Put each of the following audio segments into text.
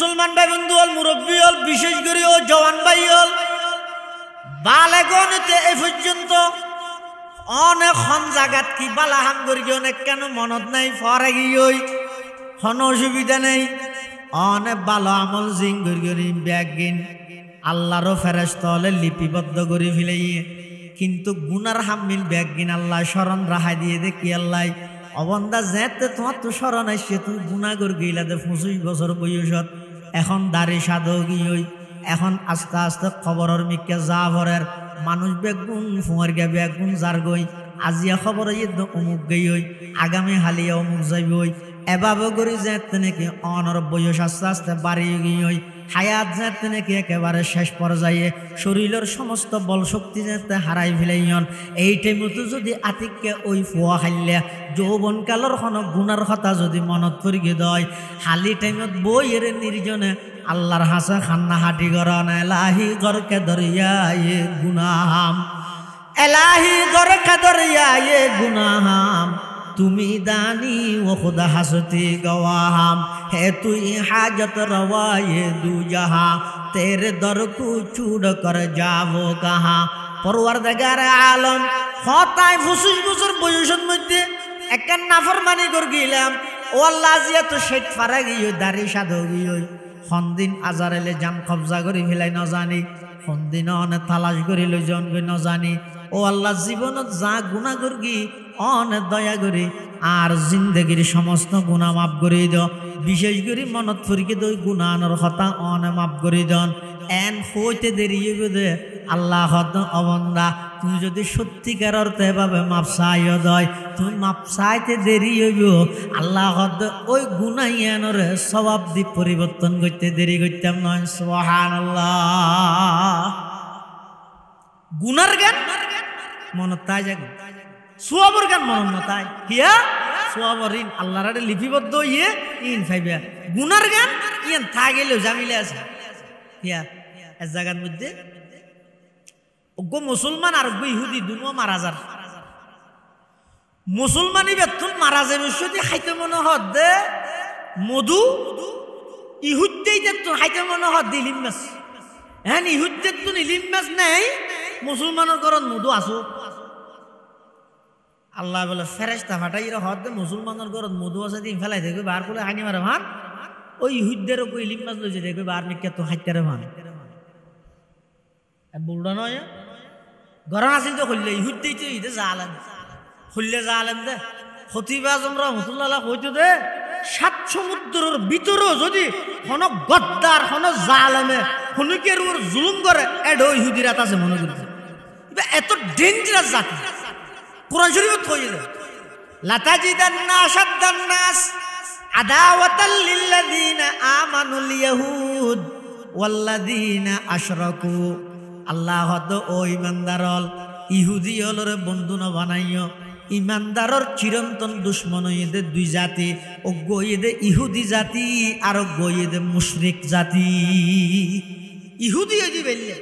মুসলমান ভাই বন্ধু হল, মুরব্বী হল, বিশেষ করে ও জওয়ান ভাই হল, বালেগনতে এ পর্যন্ত অনেক হন জাগাত কি বালা হাঙ্গরি অনেক কেন মনত নাই ফরে গিয়ে হন অসুবিধা নেই অনেক ভালো আমল জিং গরি ব্যাগিন আল্লাহরও ফেরেশতা হলে লিপিবদ্ধ করে ফেলাইয়ে, কিন্তু গুনার হামিল ব্যাগিন আল্লাহ স্মরণ রাহাই দিয়ে দেখি আল্লাহ অবন্দা যেতে তোমার তো স্মরণ আসছে তুমি গুনাগর গিলা দে 25 বছর বয়সত এখন দাড়ি সাধো গিয়ে এখন আস্তে আস্তে খবরের মিকে যা ভরের মানুষ বেগুন ফুয়ার গে বেগুন যার গই আজিয়া খবর অমুক গই আগামী হালিয়া অমুক যাইবই এভাবে করি যেতে নাকি অনর বয়স আস্তে আস্তে বাড়িয়ে গিয়ে হায়াত যেতে নাকি একেবারে শেষ পর্যায়ে শরীরের সমস্ত বল শক্তি যেতে হারাই ফেলাইন। এই টাইমতো যদি আতিককে ওই ফুয়া খাইলে যৌবন কালর কোনো গুনার কথা যদি মনত করিয়ে দেয় হালি টাইমত বইয়ের নির্জনে আল্লাহর হাসা খান্না হাঁটি গরন এলাহি গরকে দরিয়ায়ে গুনাহাম, এলাহি গরকে দরিয়ায়ে গুনাহাম, তুমি দানি ও খুদা হাসতি গওয়াহাম, হে তুই হাজত রওয়ায়ে দু জাহা, তেরে দর কু চুড় কর যাবো কাহা। পরওয়ারদিগার আলম হতায় 25 বছর বয়সের মধ্যে একটা নাফরমানি করে গেলাম ও আল্লাহ জিয়া তো শেখ ফারা গিয়ে দাড়ি সাধো গিয়ে সন্দিন আজার এলে জান কবজা করে ফেলাই ন জানি সন্দিন অনে তালাশ করে লই জন ন জানি ও আল্লাহ জীবনত যা গুণা করগি অনে দয়া করে আর জিন্দগির সমস্ত গুণা মাফ করে দিও, বিশেষ করে মনত ফরিকে দই গুণানোর কথা অনে মাফ করে দন এন হইতে দেরি দে আল্লাহ হত অবন্দা তুমি যদি সত্যিকার অর্থে এভাবে মাপ চাইও দয় তুমি মাপ চাইতে দেরি হইব আল্লাহ হত ওই গুনাইয়ানোর স্বভাব দ্বীপ পরিবর্তন করতে দেরি করতাম নয়। সুবহানাল্লাহ। গুনার জ্ঞান মনত তাই যাক সোয়াবর গান মন নতাই কিয়া সোয়াবর ইন আল্লাহর লিপিবদ্ধ ইয়ে ইন ফাইবা গুনার গান ইন থা গেলেও জামিলে আছে কিয়া এক জায়গার মধ্যে ওগো মুসলমান আর ওগো ইহুদি দুনো মারা যার মুসলমানি বেতন মারা যাবে যদি খাইতে মনে হদ দে মধু ইহুদ্দেই তো খাইতে মনে হদ দিলিম মাছ হ্যাঁ ইহুদ্দের তো ইলিম মাছ নেই মুসলমানের ঘরত মধু আসো আল্লাহ বলে ফেরেশতা ফাটাই হদ মুসলমানের ঘরত মধু আছে দিন ফেলাই দেখবে বার করে হানি মারে ভান ওই ইহুদ্দের ওই ইলিম মাছ লইছে দেখবে বার মিকে তো খাইতে রে ভান বুলডা নয় ঘর আসিল তো খুললে ইহুদ্দেই তো ইদে জালেন খুললে জালেন দে খতিব আজম রহমতুল্লাহ কইতো দে 7 সমুদ্রের ভিতরেও যদি কোনো গদ্দার কোনো জালেমে খুনিকের উপর জুলুম করে এডো ইহুদিরাত আছে মনে করতে এত ডেঞ্জারাস জাতি কুরআন শরীফে কইলে লাতাজিদান্না আশাদ্দান নাস আদাওয়াতাল লিল্লাযিনা আমানুল ইয়াহুদ ওয়াল্লাযিনা আশরাকু। আল্লাহ তো ও ইমানদারল ইহুদি হলরে বন্ধু ন বানাইও ইমানদারর চিরন্তন দুশ্মন এদে দুই জাতি ও গইদে ইহুদি জাতি আর গইদে মুশরিক জাতি। ইহুদি হইদি বেললে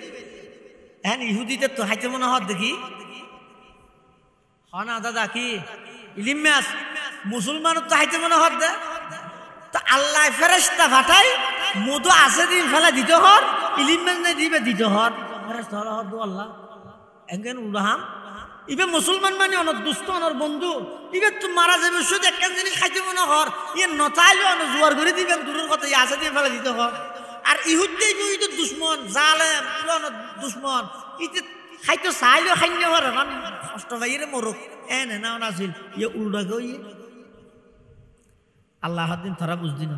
এন ইহুদিতে তো হাইতে মনে হদ দেখি হনা দাদা কি ইলিমাস মুসলমান তো হাইতে মনে হদ দে তো আল্লাহ ফেরেশতা ফাটাই মধু আছে দিন ফেলা দিতে হর ইলিমাস নাই দিবে দিতে হর ফেরেশতা হর দু আল্লাহ এঙ্গেন উড়াহাম ইবে মুসলমান মানে অনেক দুষ্ট অনর বন্ধু ইবে তো মারা যাবে শুধু একখান জিনিস খাইতে মনে হর ইয়ে নতাইলে অনেক জোয়ার করে দিবেন দূরের কথা ইয়ে আছে দিয়ে ফেলা দিতে হর আর ইহুদ্দেই তো দুশ্মন জালেম অনেক দুশ্মন ইতে খাইতে চাইলেও খাইলে হর এখন কষ্ট ভাইরে মরুক এনে না নাছিল ইয়ে উল্টা গিয়ে আল্লাহ দিন তারা বুঝদি না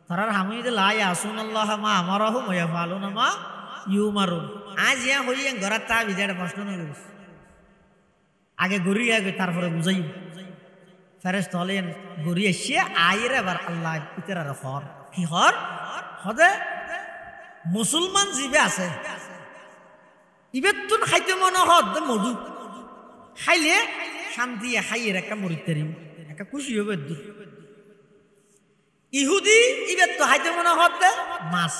তারার হামিদে লাই আসুন আল্লাহ মা আমার হইয়া ভালো না মা ইউ মারুন আজ ইয়া হইয়া ঘরের তা বিদায় প্রশ্ন নয় আগে গড়ি আগে তারপরে বুঝাই ফেরেশতা হলেন গড়ি এসে আইর এবার আল্লাহ ইতার হর কি হর হদে মুসলমান জিবে আছে ইবের তুন খাইতে মনে হদ মধু খাইলে শান্তি খাইয়ের একটা মরিতারিম একটা খুশি হবে দূর ইহুদি ইবের তো খাইতে মনে হদ দে মাছ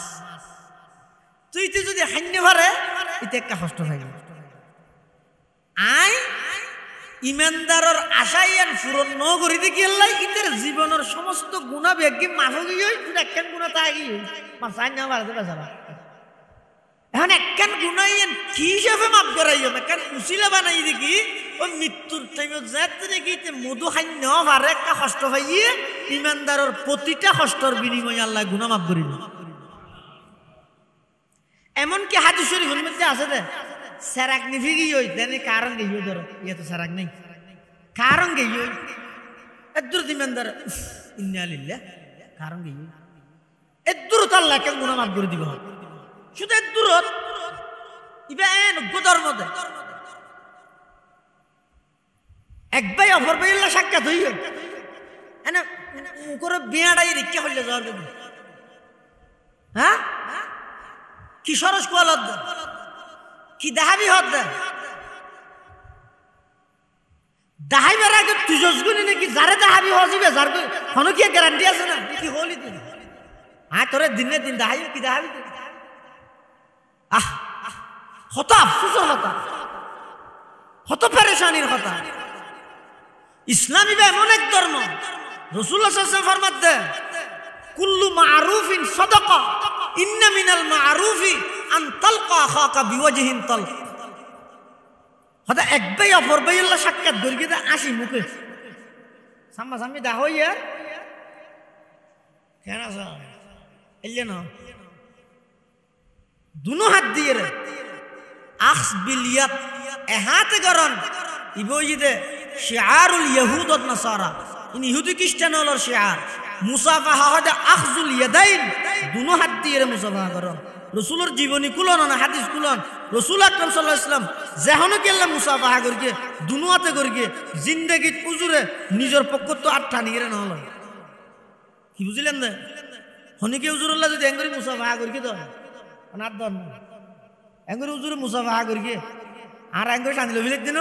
তুই যদি খাইনে পারে ইতে একটা কষ্ট থাকে আই ইমানদারর আশাইয়ান পূরণ ন করি দেখি আল্লাহ ইদের জীবনের সমস্ত গুণা ব্যাগি মাফ গিয়ে একখান গুণা তা গিয়ে মাফাই না বাড়াতে বেচারা এখন একখান গুণাইয়েন কি হিসাবে মাফ করাইও একখান উচিলা বানাই দেখি ওই মৃত্যুর টাইমে যাতে দেখি মধু খাই নেওয়া পারে একটা কষ্ট পাইয়ে ইমানদারর প্রতিটা কষ্টর বিনিময়ে আল্লাহ গুণা মাফ করিল এমনকি হাদিস শরীফের মধ্যে আছে দে সেরাক নিভি গিয়ে দেনে কারণ গিয়ে ধরো ইয়ে তো সেরাক নেই কারণ গিয়ে এদুর ইমানদার ইন্না লিল্লাহ কারণ গিয়ে এদুর তো আল্লাহ কেন গুণা মাফ করে দিব শুধু দূরত ইবা এন গোদর মধ্যে এক ভাই অপর ভাই সাক্ষাৎ হইল এনে করে বিয়াটাই রিক্কা হইলে যাওয়ার জন্য হ্যাঁ কি সরস কোয়াল হদ কি দাহাবি হদ দাহাইবার আগে তুজসগুনি নাকি যারে দাহাবি হজিবে যার কোনো কি গ্যারান্টি আছে না কি হলি তুই হ্যাঁ তোরে দিনে দিন দাহাই কি দাহাবি হত আফসোসের কথা হত পেরেশানির কথা ইসলামী এমন এক ধর্ম রাসূলুল্লাহ সাল্লাল্লাহু আলাইহি ওয়াসাল্লাম ফরমাতে কুল্লু মারুফিন সাদাকা ইন্না মিনাল মারুফি আন তালকা আখাকা বিওয়াজহিন তালক হদা এক ভাই অপর ভাই আল্লাহ সাক্ষাৎ করি দে আসি মুখে সামনা সামনি দা হইয়া কেন আছে এলে না দুনো হাত দিয়ে রে আখস বিলিয়াত এহাতে গরন ইবইদে শিআরুল ইহুদ ওয়ান নাসারা ইন ইহুদি খ্রিস্টান হলোর শিআর মুসাফাহা হদা আখজুল ইয়াদাইন দুনো হাত দিয়ে রে মুসাফাহা গরন রাসূলের জীবনী কুলন না হাদিস কুলন রাসূল আকরাম সাল্লাল্লাহু আলাইহি ওয়াসাল্লাম যেহনো কেল্লা মুসাফাহা করিকে দুনো হাতে করিকে জিন্দেগিত উজুরে নিজের পক্ষ তো আটটা নিয়ে রে না হলো কি বুঝিলেন না হনিকে উজুরুল্লাহ যদি এঙ্গরি মুসাফাহা করিকে তো অনার দন এঙ্গরি উজুরে মুসাফাহা করিকে আর এঙ্গরি টানিল বিলেক দিন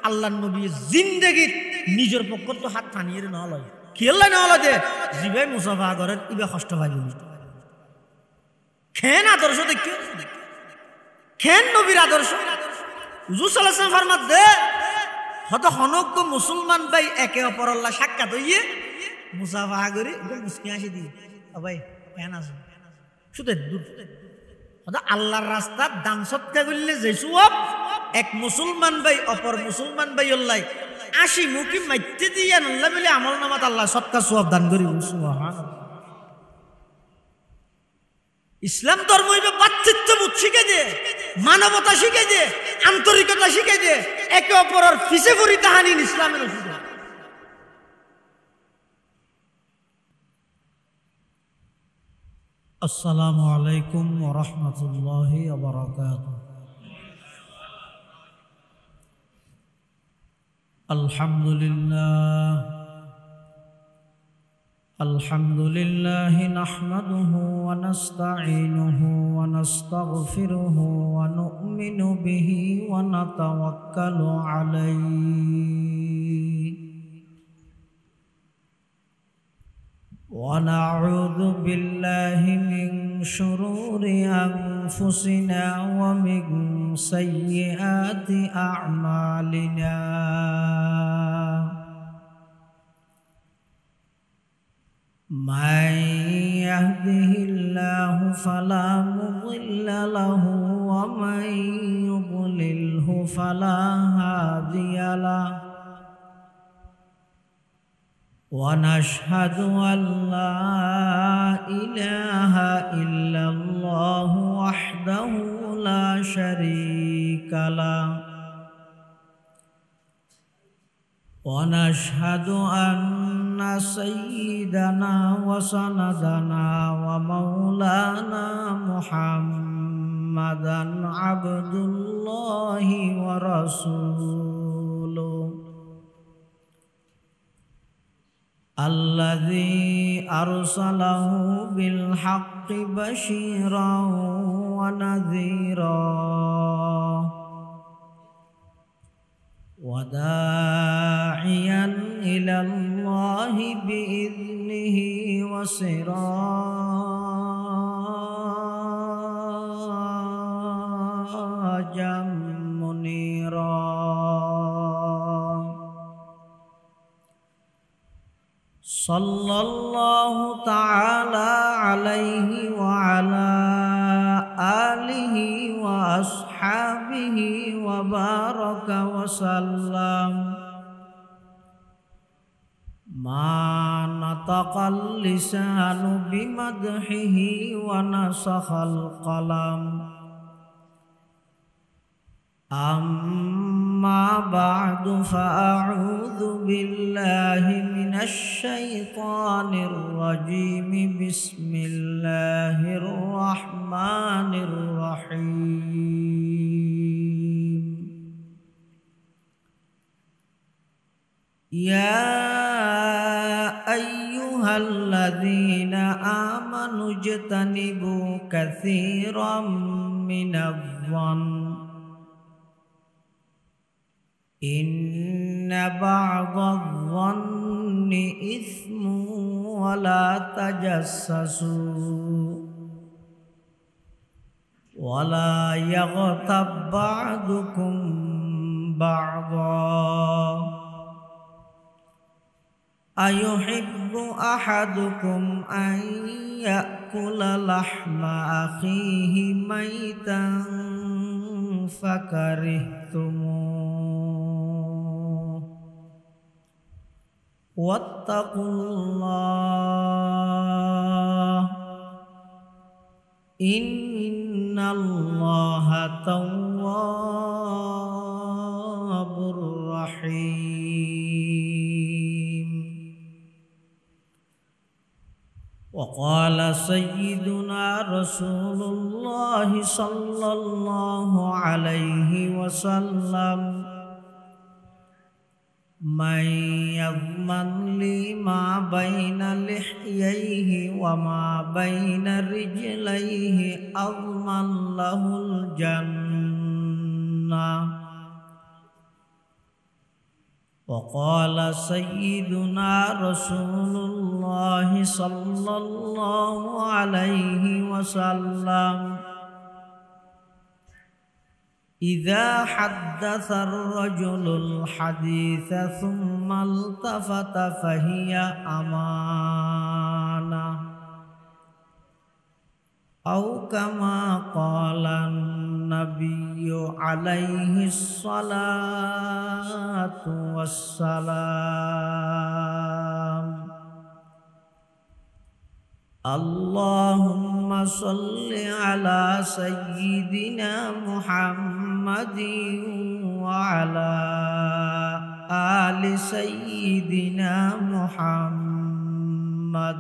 আল্লাহর নবী জিন্দেগিত নিজের পক্ষ তো হাত টানিয়ে রে না হলো কি আল্লাহ না হলো যে জিবে মুসাফাহা করেন ইবে কষ্ট পাই বলি খেন আদর্শ দেখি খেন নবীর আদর্শ হুজুর সাল্লাল্লাহু আলাইহি ওয়াসাল্লাম ফরমাত দে হত হনক মুসলমান ভাই একে অপর আল্লাহ সাক্ষাৎ হইয়ে মুসাফাহা করে মুসকি হাসি দি ভাই কেন আছো শুধু দূর হত আল্লাহর রাস্তা দান সৎকা করলে যে সওয়াব এক মুসলমান ভাই অপর মুসলমান ভাই আল্লাহ আসি মুখি মাইতে দিয়া আল্লাহ বলে আমল নামাত আল্লাহ সৎকা সওয়াব দান করি সুবহানাল্লাহ ইসলাম ধর্ম হইবে বাচ্চিত্ববোধ শিখে দে মানবতা শিখে দে আন্তরিকতা শিখে দে একে অপরের পিছে পড়ি তাহানি ইসলামের শিখে আসসালামু আলাইকুম ওয়া রাহমাতুল্লাহি ওয়া বারাকাতুহু আলহামদুলিল্লাহ الحمد لله نحمده ونستعينه ونستغفره ونؤمن به ونتوكل عليه ونعوذ بالله من شرور أنفسنا ومن سيئات أعمالنا من يهده الله فلا مضل له ومن يضلله فلا هادي له ونشهد أن لا إله إلا الله وحده لا شريك له ونشهد أن سيدنا وسندنا ومولانا محمدا عبد الله ورسوله الذي أرسله بالحق بشيرا ونذيرا وداعيا إلى الله بإذنه وسراجا منيرا সাল্লাল্লাহু তাআলা আলাইহি ওয়া আলা আলিহি ওয়া আসহাবিহি ওয়া বারাকা ওয়া সাল্লাম। মা নাতাকাল লিসানু বিমাদহিহি ওয়া নাসাখাল কলাম। أما بعد فأعوذ بالله من الشيطان الرجيم. بسم الله الرحمن الرحيم. يا أيها الذين آمنوا اجتنبوا كثيرا من الظن إن بعض الظن إثم ولا تجسسوا ولا يغتب بعضكم بعضا أيحب أحدكم أن يأكل لحم أخيه ميتا فكرهتموه واتقوا الله إن الله تواب رحيم. وقال سيدنا رسول الله صلى الله عليه وسلم من يضمن لي ما بين لحييه وما بين رجليه أضمن له الجنة. وقال سيدنا رسول الله صلى الله عليه وسلم إذا حدث الرجل الحديث ثم التفت فهي أمانة أو كما قال النبي عليه الصلاة والسلام. اللهم صل على سيدنا محمد وعلى آل سيدنا محمد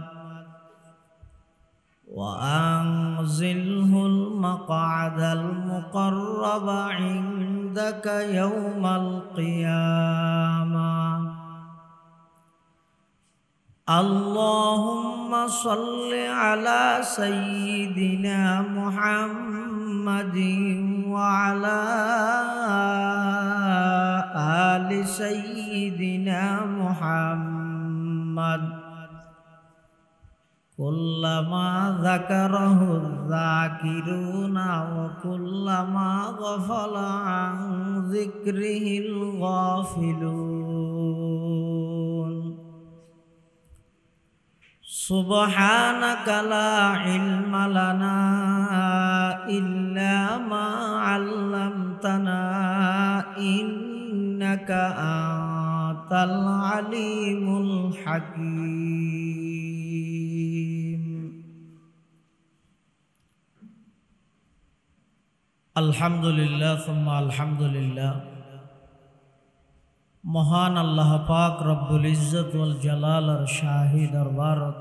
وأنزله المقعد المقرب عندك يوم القيامة. اللهم صل على سيدنا محمد وعلى آل سيدنا محمد كلما ذكره الذاكرون وكلما غفل عن ذكره الغافلون. سبحانك لا علم لنا إلا ما علمتنا إنك أنت العليم الحكيم. الحمد لله ثم الحمد لله. মহান আল্লাহ পাক রব্বুল ইজ্জত ওয়াল জালালের শাহী দরবারত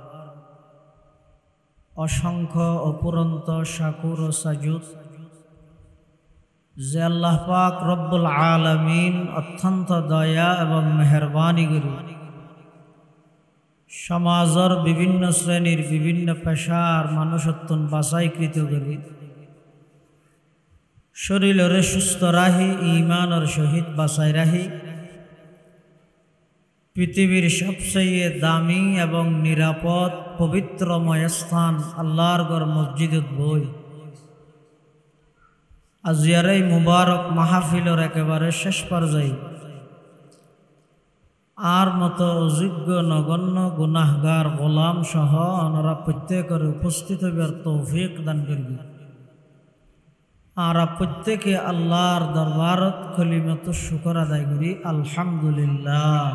অসংখ্য অপুরন্ত শাকুর ও সাজুদ যে আল্লাহ পাক রব্বুল আলামিন অত্যন্ত দয়া এবং মেহেরবানি করে সমাজের বিভিন্ন শ্রেণীর বিভিন্ন পেশার মানুষত্বন বাছাইকৃত করে শরীরের সুস্থ রাহি ঈমানের সহিত বাছাই রাহি পৃথিবীর সবচেয়ে দামি এবং নিরাপদ পবিত্রময় স্থান আল্লাহর ঘর মসজিদত বই আজিয়ার এই মুবারক মাহফিলের একেবারে শেষ পর্যায়ে আর মতো অযোগ্য নগণ্য গুনাহগার গোলাম সহ ওনারা প্রত্যেকের উপস্থিত হইবার তৌফিক দান করবি। আর প্রত্যেকে আল্লাহর দরবারত কলিমাত শুকর আদায় করি আলহামদুলিল্লাহ।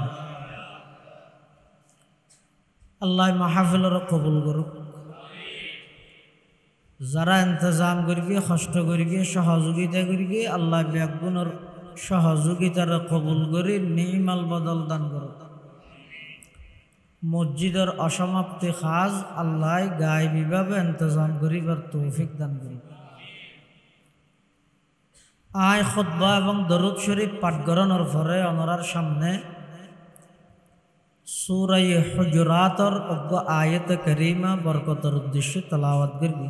আল্লাহ মাহফিলের কবুল করুক। যারা ইন্তজাম করবি, কষ্ট করবি, সহযোগিতা করবি, আল্লাহ ব্যাগুণের সহযোগিতার কবুল করে নিমাল বদল দান করুক। মসজিদের অসমাপ্তি কাজ আল্লাহ গায়বীভাবে ইন্তজাম করিবার তৌফিক দান করুক। আয় খুতবা এবং দরুদ শরীফ পাঠ করানোর পরে ওনার সামনে সূরা হুজুরাতের অজ্ঞ আয়াত কারিমা বরকতের উদ্দেশ্যে তেলাওয়াত করবি।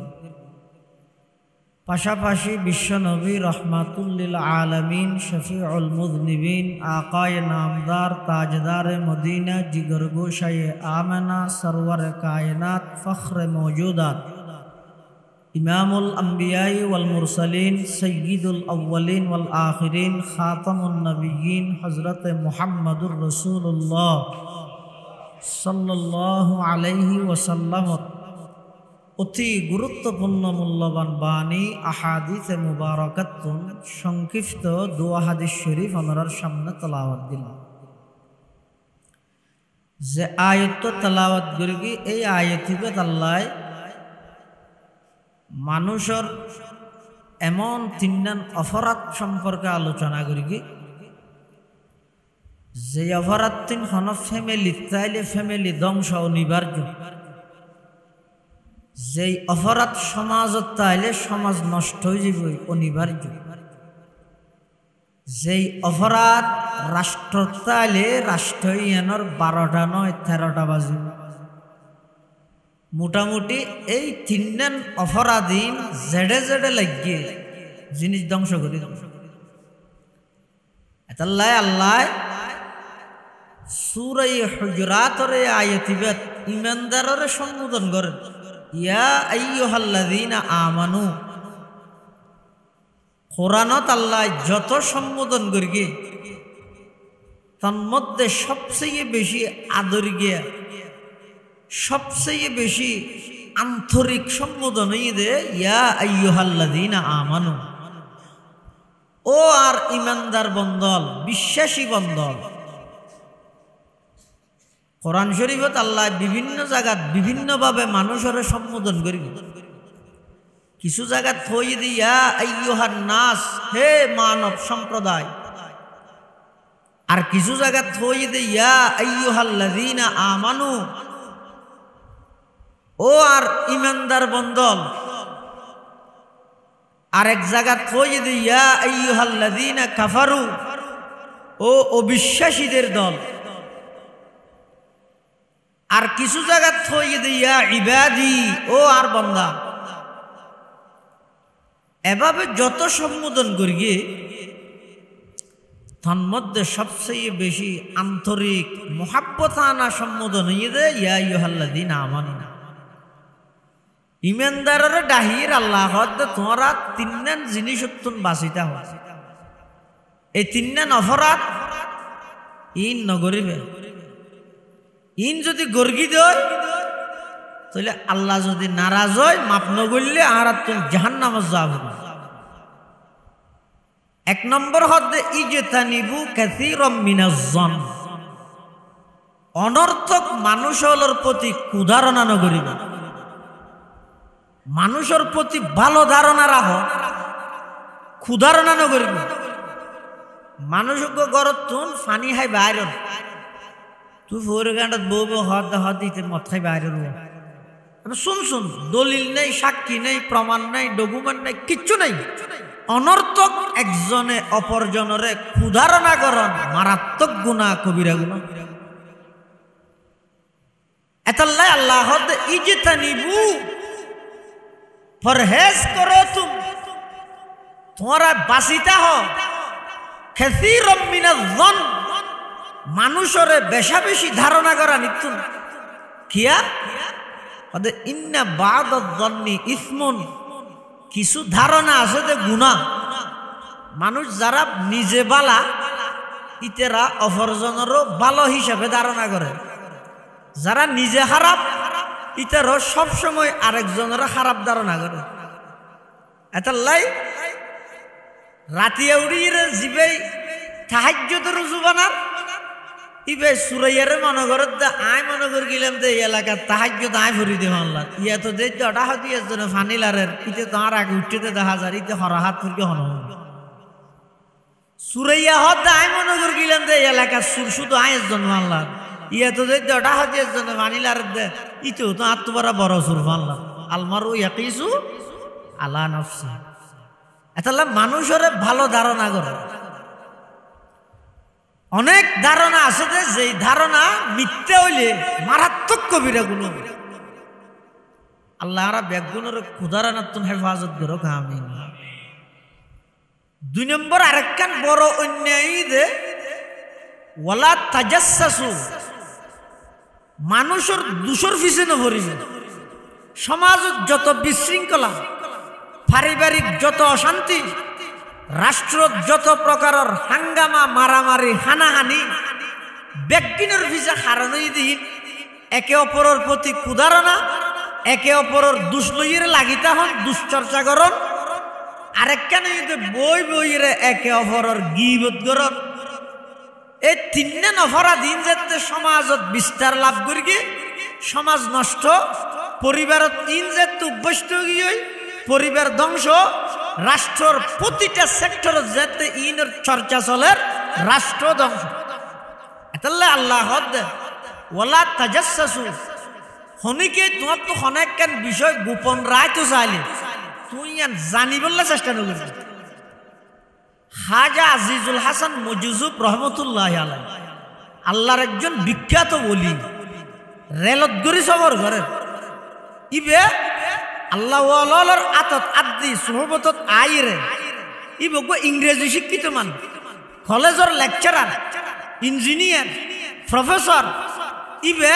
পাশাপাশি বিশ্বনবী রহমাতুল লিল আলামিন শফিউল মুযনিবিন আকায়ে নামদার তাজদার মদিনা জিগর গোশায়ে আমেনা সরওয়ার কায়নাত ফখরে মওজুদাত ইমামুল আম্বিয়াই ওয়াল মুরসালিন সয়্যিদুল আউয়ালিন ওয়াল আখিরিন খাতামুন নবিয়্যিন হযরত মুহাম্মদুর রাসূলুল্লাহ সাল্লাল্লাহু আলাইহি ওয়াসাল্লাম অতি গুরুত্বপূর্ণ মূল্যবান বাণী আহাদিসে মুবারাকাতুন সংক্ষিপ্ত দোয়া হাদিস শরীফ আমরার সামনে তেলাওয়াত দিলাম। যে আয়াত তেলাওয়াত করি এই আয়াতিবে আল্লাহ মানুষের এমন তিনজন অপরাধ সম্পর্কে আলোচনা করি যে অপরাধ তিন হন ফ্যামিলি তাইলে ফ্যামিলি ধ্বংস অনিবার্য, যেই অপরাধ সমাজত তাইলে সমাজ নষ্ট হয়ে যাবে অনিবার্য, যেই অপরাধ রাষ্ট্র তাইলে রাষ্ট্র এনর 12টা নয় 13টা বাজিব। মোটামুটি এই তিনজন অপরাধীন জেডে জেডে লাগিয়ে জিনিস ধ্বংস করে আল্লাহ আল্লাহ সূরা হুজুরাতের আয়াতিবাত ঈমানদারের সম্বোধন করেন, ইয়া আইয়ুহাল্লাযীনা আমানু। কোরআনত আল্লাহ যত সম্বোধন করি তার মধ্যে সবচেয়ে বেশি আদর গিয়া সবচেয়ে বেশি আন্তরিক সম্বোধন দে ইয়া আইয়ুহাল্লাযীনা আমানু। ও আর ঈমানদার বন্দল, বিশ্বাসী বন্দল। কোরআন শরীফত আল্লাহ বিভিন্ন জায়গাত বিভিন্নভাবে মানুষের সম্বোধন করি। কিছু জায়গাত থই দিয়া আইয়ুহান নাস, হে মানব সম্প্রদায়। আর কিছু জায়গাত থই দিয়া আইয়ুহাল্লাযীনা আমানু, ও আর ঈমানদার বন্দল। আরেক জায়গাত থই দিয়া আইয়ুহাল্লাযীনা কাফারু, ও অবিশ্বাসীদের দল। আর কিছু জায়গা থই দিয়া ইবাদি, ও আর বান্দা। এভাবে যত সম্বোধন করি তার মধ্যে সবচেয়ে বেশি আন্তরিক মুহাব্বতানা সম্বোধন দে ইয়া আইয়ুহাল্লাযীনা আমানু। ঈমানদারের ডাহির আল্লাহ তোমরা তিনজন জিনিস বাঁচিতা হয়। এই তিনজন অপরাধ ইন নগরিবে। ইন যদি গর্গি দেয় তাহলে আল্লাহ যদি নারাজ হয় মাপ নগরলে আর তুমি জাহান্নামে যাবে। এক নম্বর হচ্ছে ইজতানিবু কাসীরাম মিনাজ-যন। অনর্থক মানুষের প্রতি কুধারণা নগরিবে। মানুষের প্রতি ভালো ধারণা রাখো, ক্ষুধারণা নগরিবে। মানুষকে গরত তুন ফানি খাই বাইর, তুই ভোর গান্ডত বউ হদ দিতে মদ খাই বাইরে শুন শুন, দলিল নেই, সাক্ষী নেই, প্রমাণ নেই, ডকুমেন্ট নেই, কিচ্ছু নেই। অনর্থক একজনে অপরজনরে ক্ষুধারণা করন মারাত্মক গুনাহ, কবিরা গুনাহ। এতাল্লাই আল্লাহ ইজতানিবু, পরহেজ করো তোমরা বাঁচিতা হ কাসীরাম মিনাজ-যন, মানুষের বেশা বেশি ধারণা করা নিত্যুন কিয়া ইন্না বা'দায-যন্নি ইসমুন। কিছু ধারণা আছে যে গুনাহ। মানুষ যারা নিজে বালা ইতেরা অপরজনেরও ভালো হিসাবে ধারণা করে। যারা নিজে খারাপ ইতেরও সবসময় আরেকজনের খারাপ ধারণা করে। এতাল্লাই রাতিয়া উড়িয়ে জিবে সাহায্যতে রুজু বানার ইবে সুরাইয়ারে মনে করে আয় মনে করে গেলাম তো এই এলাকার সাহায্য আয় ভরি দিয়ে মানলাম ইয়া তো দেখতে ওটা হতে জন্য ফানিলারের ইতে তোমার আগে উঠতে দেখা যায় ইতে হরা হাত ফুলকে হন সুরাইয়া হত আয় মনে করে গেলাম তো এই এলাকার সুর শুধু আয়ের জন্য মানলাম ইয়া তো দেখতে ওটা হতে জন্য ফানিলারের দে ইতেও তো আত্মবারা বড় সুর মানলাম আলমারু ইয়াকিসু আলা নফসি। এতাল্লা মানুষের ভালো ধারণা করে। অনেক ধারণা আছে যে ধারণা মিথ্যে হইলে মারাত্মক কবিরা গুণ। আল্লাহ ব্যাগুণের ক্ষুধারানাত্ম হেফাজত করো আমিন। 2 নম্বর আরেকখান বড় অন্যায় যে ওয়ালা তাজাসসু, মানুষের দোষের পিছনে পড়িবে। সমাজত যত বিশৃঙ্খলা, পারিবারিক যত অশান্তি, রাষ্ট্র যত প্রকারের হাঙ্গামা মারামারি হানাহানি, ব্যক্তিনের ভিসা হারানোই দিন একে অপরের প্রতি কুদারণা, একে অপরের দুষ লইয়ের লাগিতা হন, দুশ্চর্চা করন, আরেকখানে বই বইরে একে অপরের গীবত করন। এই 3 অপরাধীন যাতে সমাজত বিস্তার লাভ করি গিয়ে সমাজ নষ্ট, পরিবারত ইন যাতে অভ্যস্ত গিয়ে পরিবার ধ্বংস, রাষ্ট্রের প্রতিটা সেক্টর যাতে ইনের চর্চা চলে রাষ্ট্র ধ্বংস। এতাল্লে আল্লাহ ওয়ালা তাজাসসু, হনিকে তোমার তো অনেকখান বিষয় গোপন রায় তো চাইলে তুই জানি বললে চেষ্টা নকরবি। খাজা আজিজুল হাসান মজুজুব রহমতুল্লাহ আলাই আল্লাহর একজন বিখ্যাত বলি, রেলত গড়ি সবর ঘরের ইবে আল্লাহ আতত আদি সোহবতত আইরে ইবগ ইংরেজি শিক্ষিত মান, কলেজের লেকচারার, ইঞ্জিনিয়ার, প্রফেসর। ইবে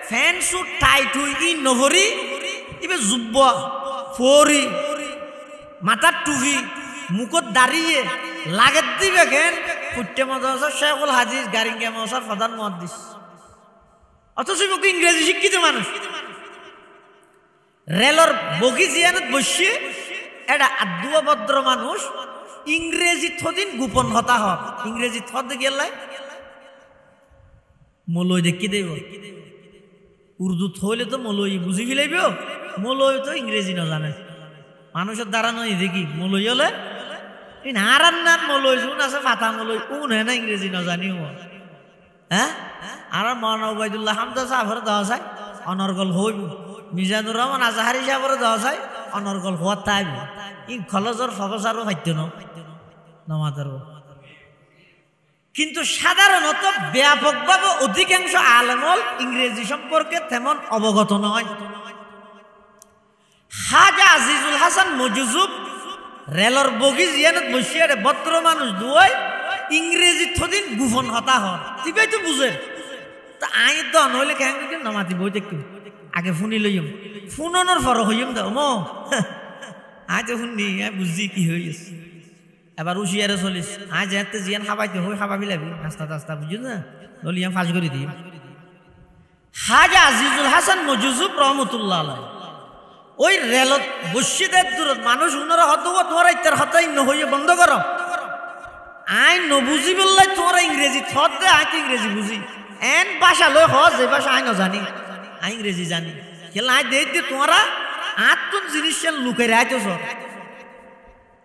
ফ্যান সুট টাইট হুই ই নহরি ইবে জুব্ব ফরি মাথার টুপি মুখত দাঁড়িয়ে লাগের দিবে কেন ফুটে মাদ্রাসা শেখুল হাদিস গারিঙ্গা মাদ্রাসার প্রধান মুহাদ্দিস, অথচ ইংরেজি শিক্ষিত মানুষ। রেলর বগি জিয়ানত বসে এটা আদুয়া ভদ্র মানুষ ইংরেজি থদিন গোপন হতা হয়। ইংরেজি থদ গেলাই মলয় দেখি দেব, উর্দু থইলে তো মলয় বুঝি ফেলাইব, মলয় তো ইংরেজি না জানে। মানুষের দ্বারা নয় দেখি মলয় হলে নারান নাম মলয় শুন আছে ফাতা মলয় কোন হয় না ইংরেজি না জানি। হ্যাঁ আর মৌলানা ওবায়দুল্লাহ হামদা সাহেবের দেওয়া যায় অনর্গল হইব, মিজানুর রহমান আজহারি সাহেবের দেওয়া যায় অনর্গল হওয়ার তাইব। ই কলেজের প্রফেসরও খাদ্য নমাতার। কিন্তু সাধারণত ব্যাপকভাবে অধিকাংশ আলেমল ইংরেজি সম্পর্কে তেমন অবগত নয়। খাজা আজিজুল হাসান মজুজুব রেলর বগি জিয়ানত বসিয়ে ভদ্র মানুষ দুই ইংরেজি থদিন গোপন হতা হয় তিবাই তো বুঝে। তা আই তো নইলে কেন নমাতি বই দেখি আগে শুনি লইম, শুননোর পর হইম দাও মো আজ তো শুনি বুঝি কি হয়েছে। এবার উশিয়ারে চলিস আজ যেতে জিয়ান খাবাইতে হই খাবা ফিলাবি রাস্তা টাস্তা বুঝি না নলিয়াম ফাঁস করে দিই। খাজা আজিজুল হাসান মজুজুব রহমতুল্লাহ আলাই ওই রেলত বসিদের দূরত মানুষ উনারা হত তোমার ইত্যার হতাই নহইয়ে বন্ধ করো। আই নবুঝি বললে তোমরা ইংরেজি থত দে, আই তো ইংরেজি বুঝি এন ভাষা লই হ যে ভাষা আই নজানি আই ইংরেজি জানি খেলা আই দে দিয়ে তোমরা আত্ম জিনিস লুকাই রাইতো সর।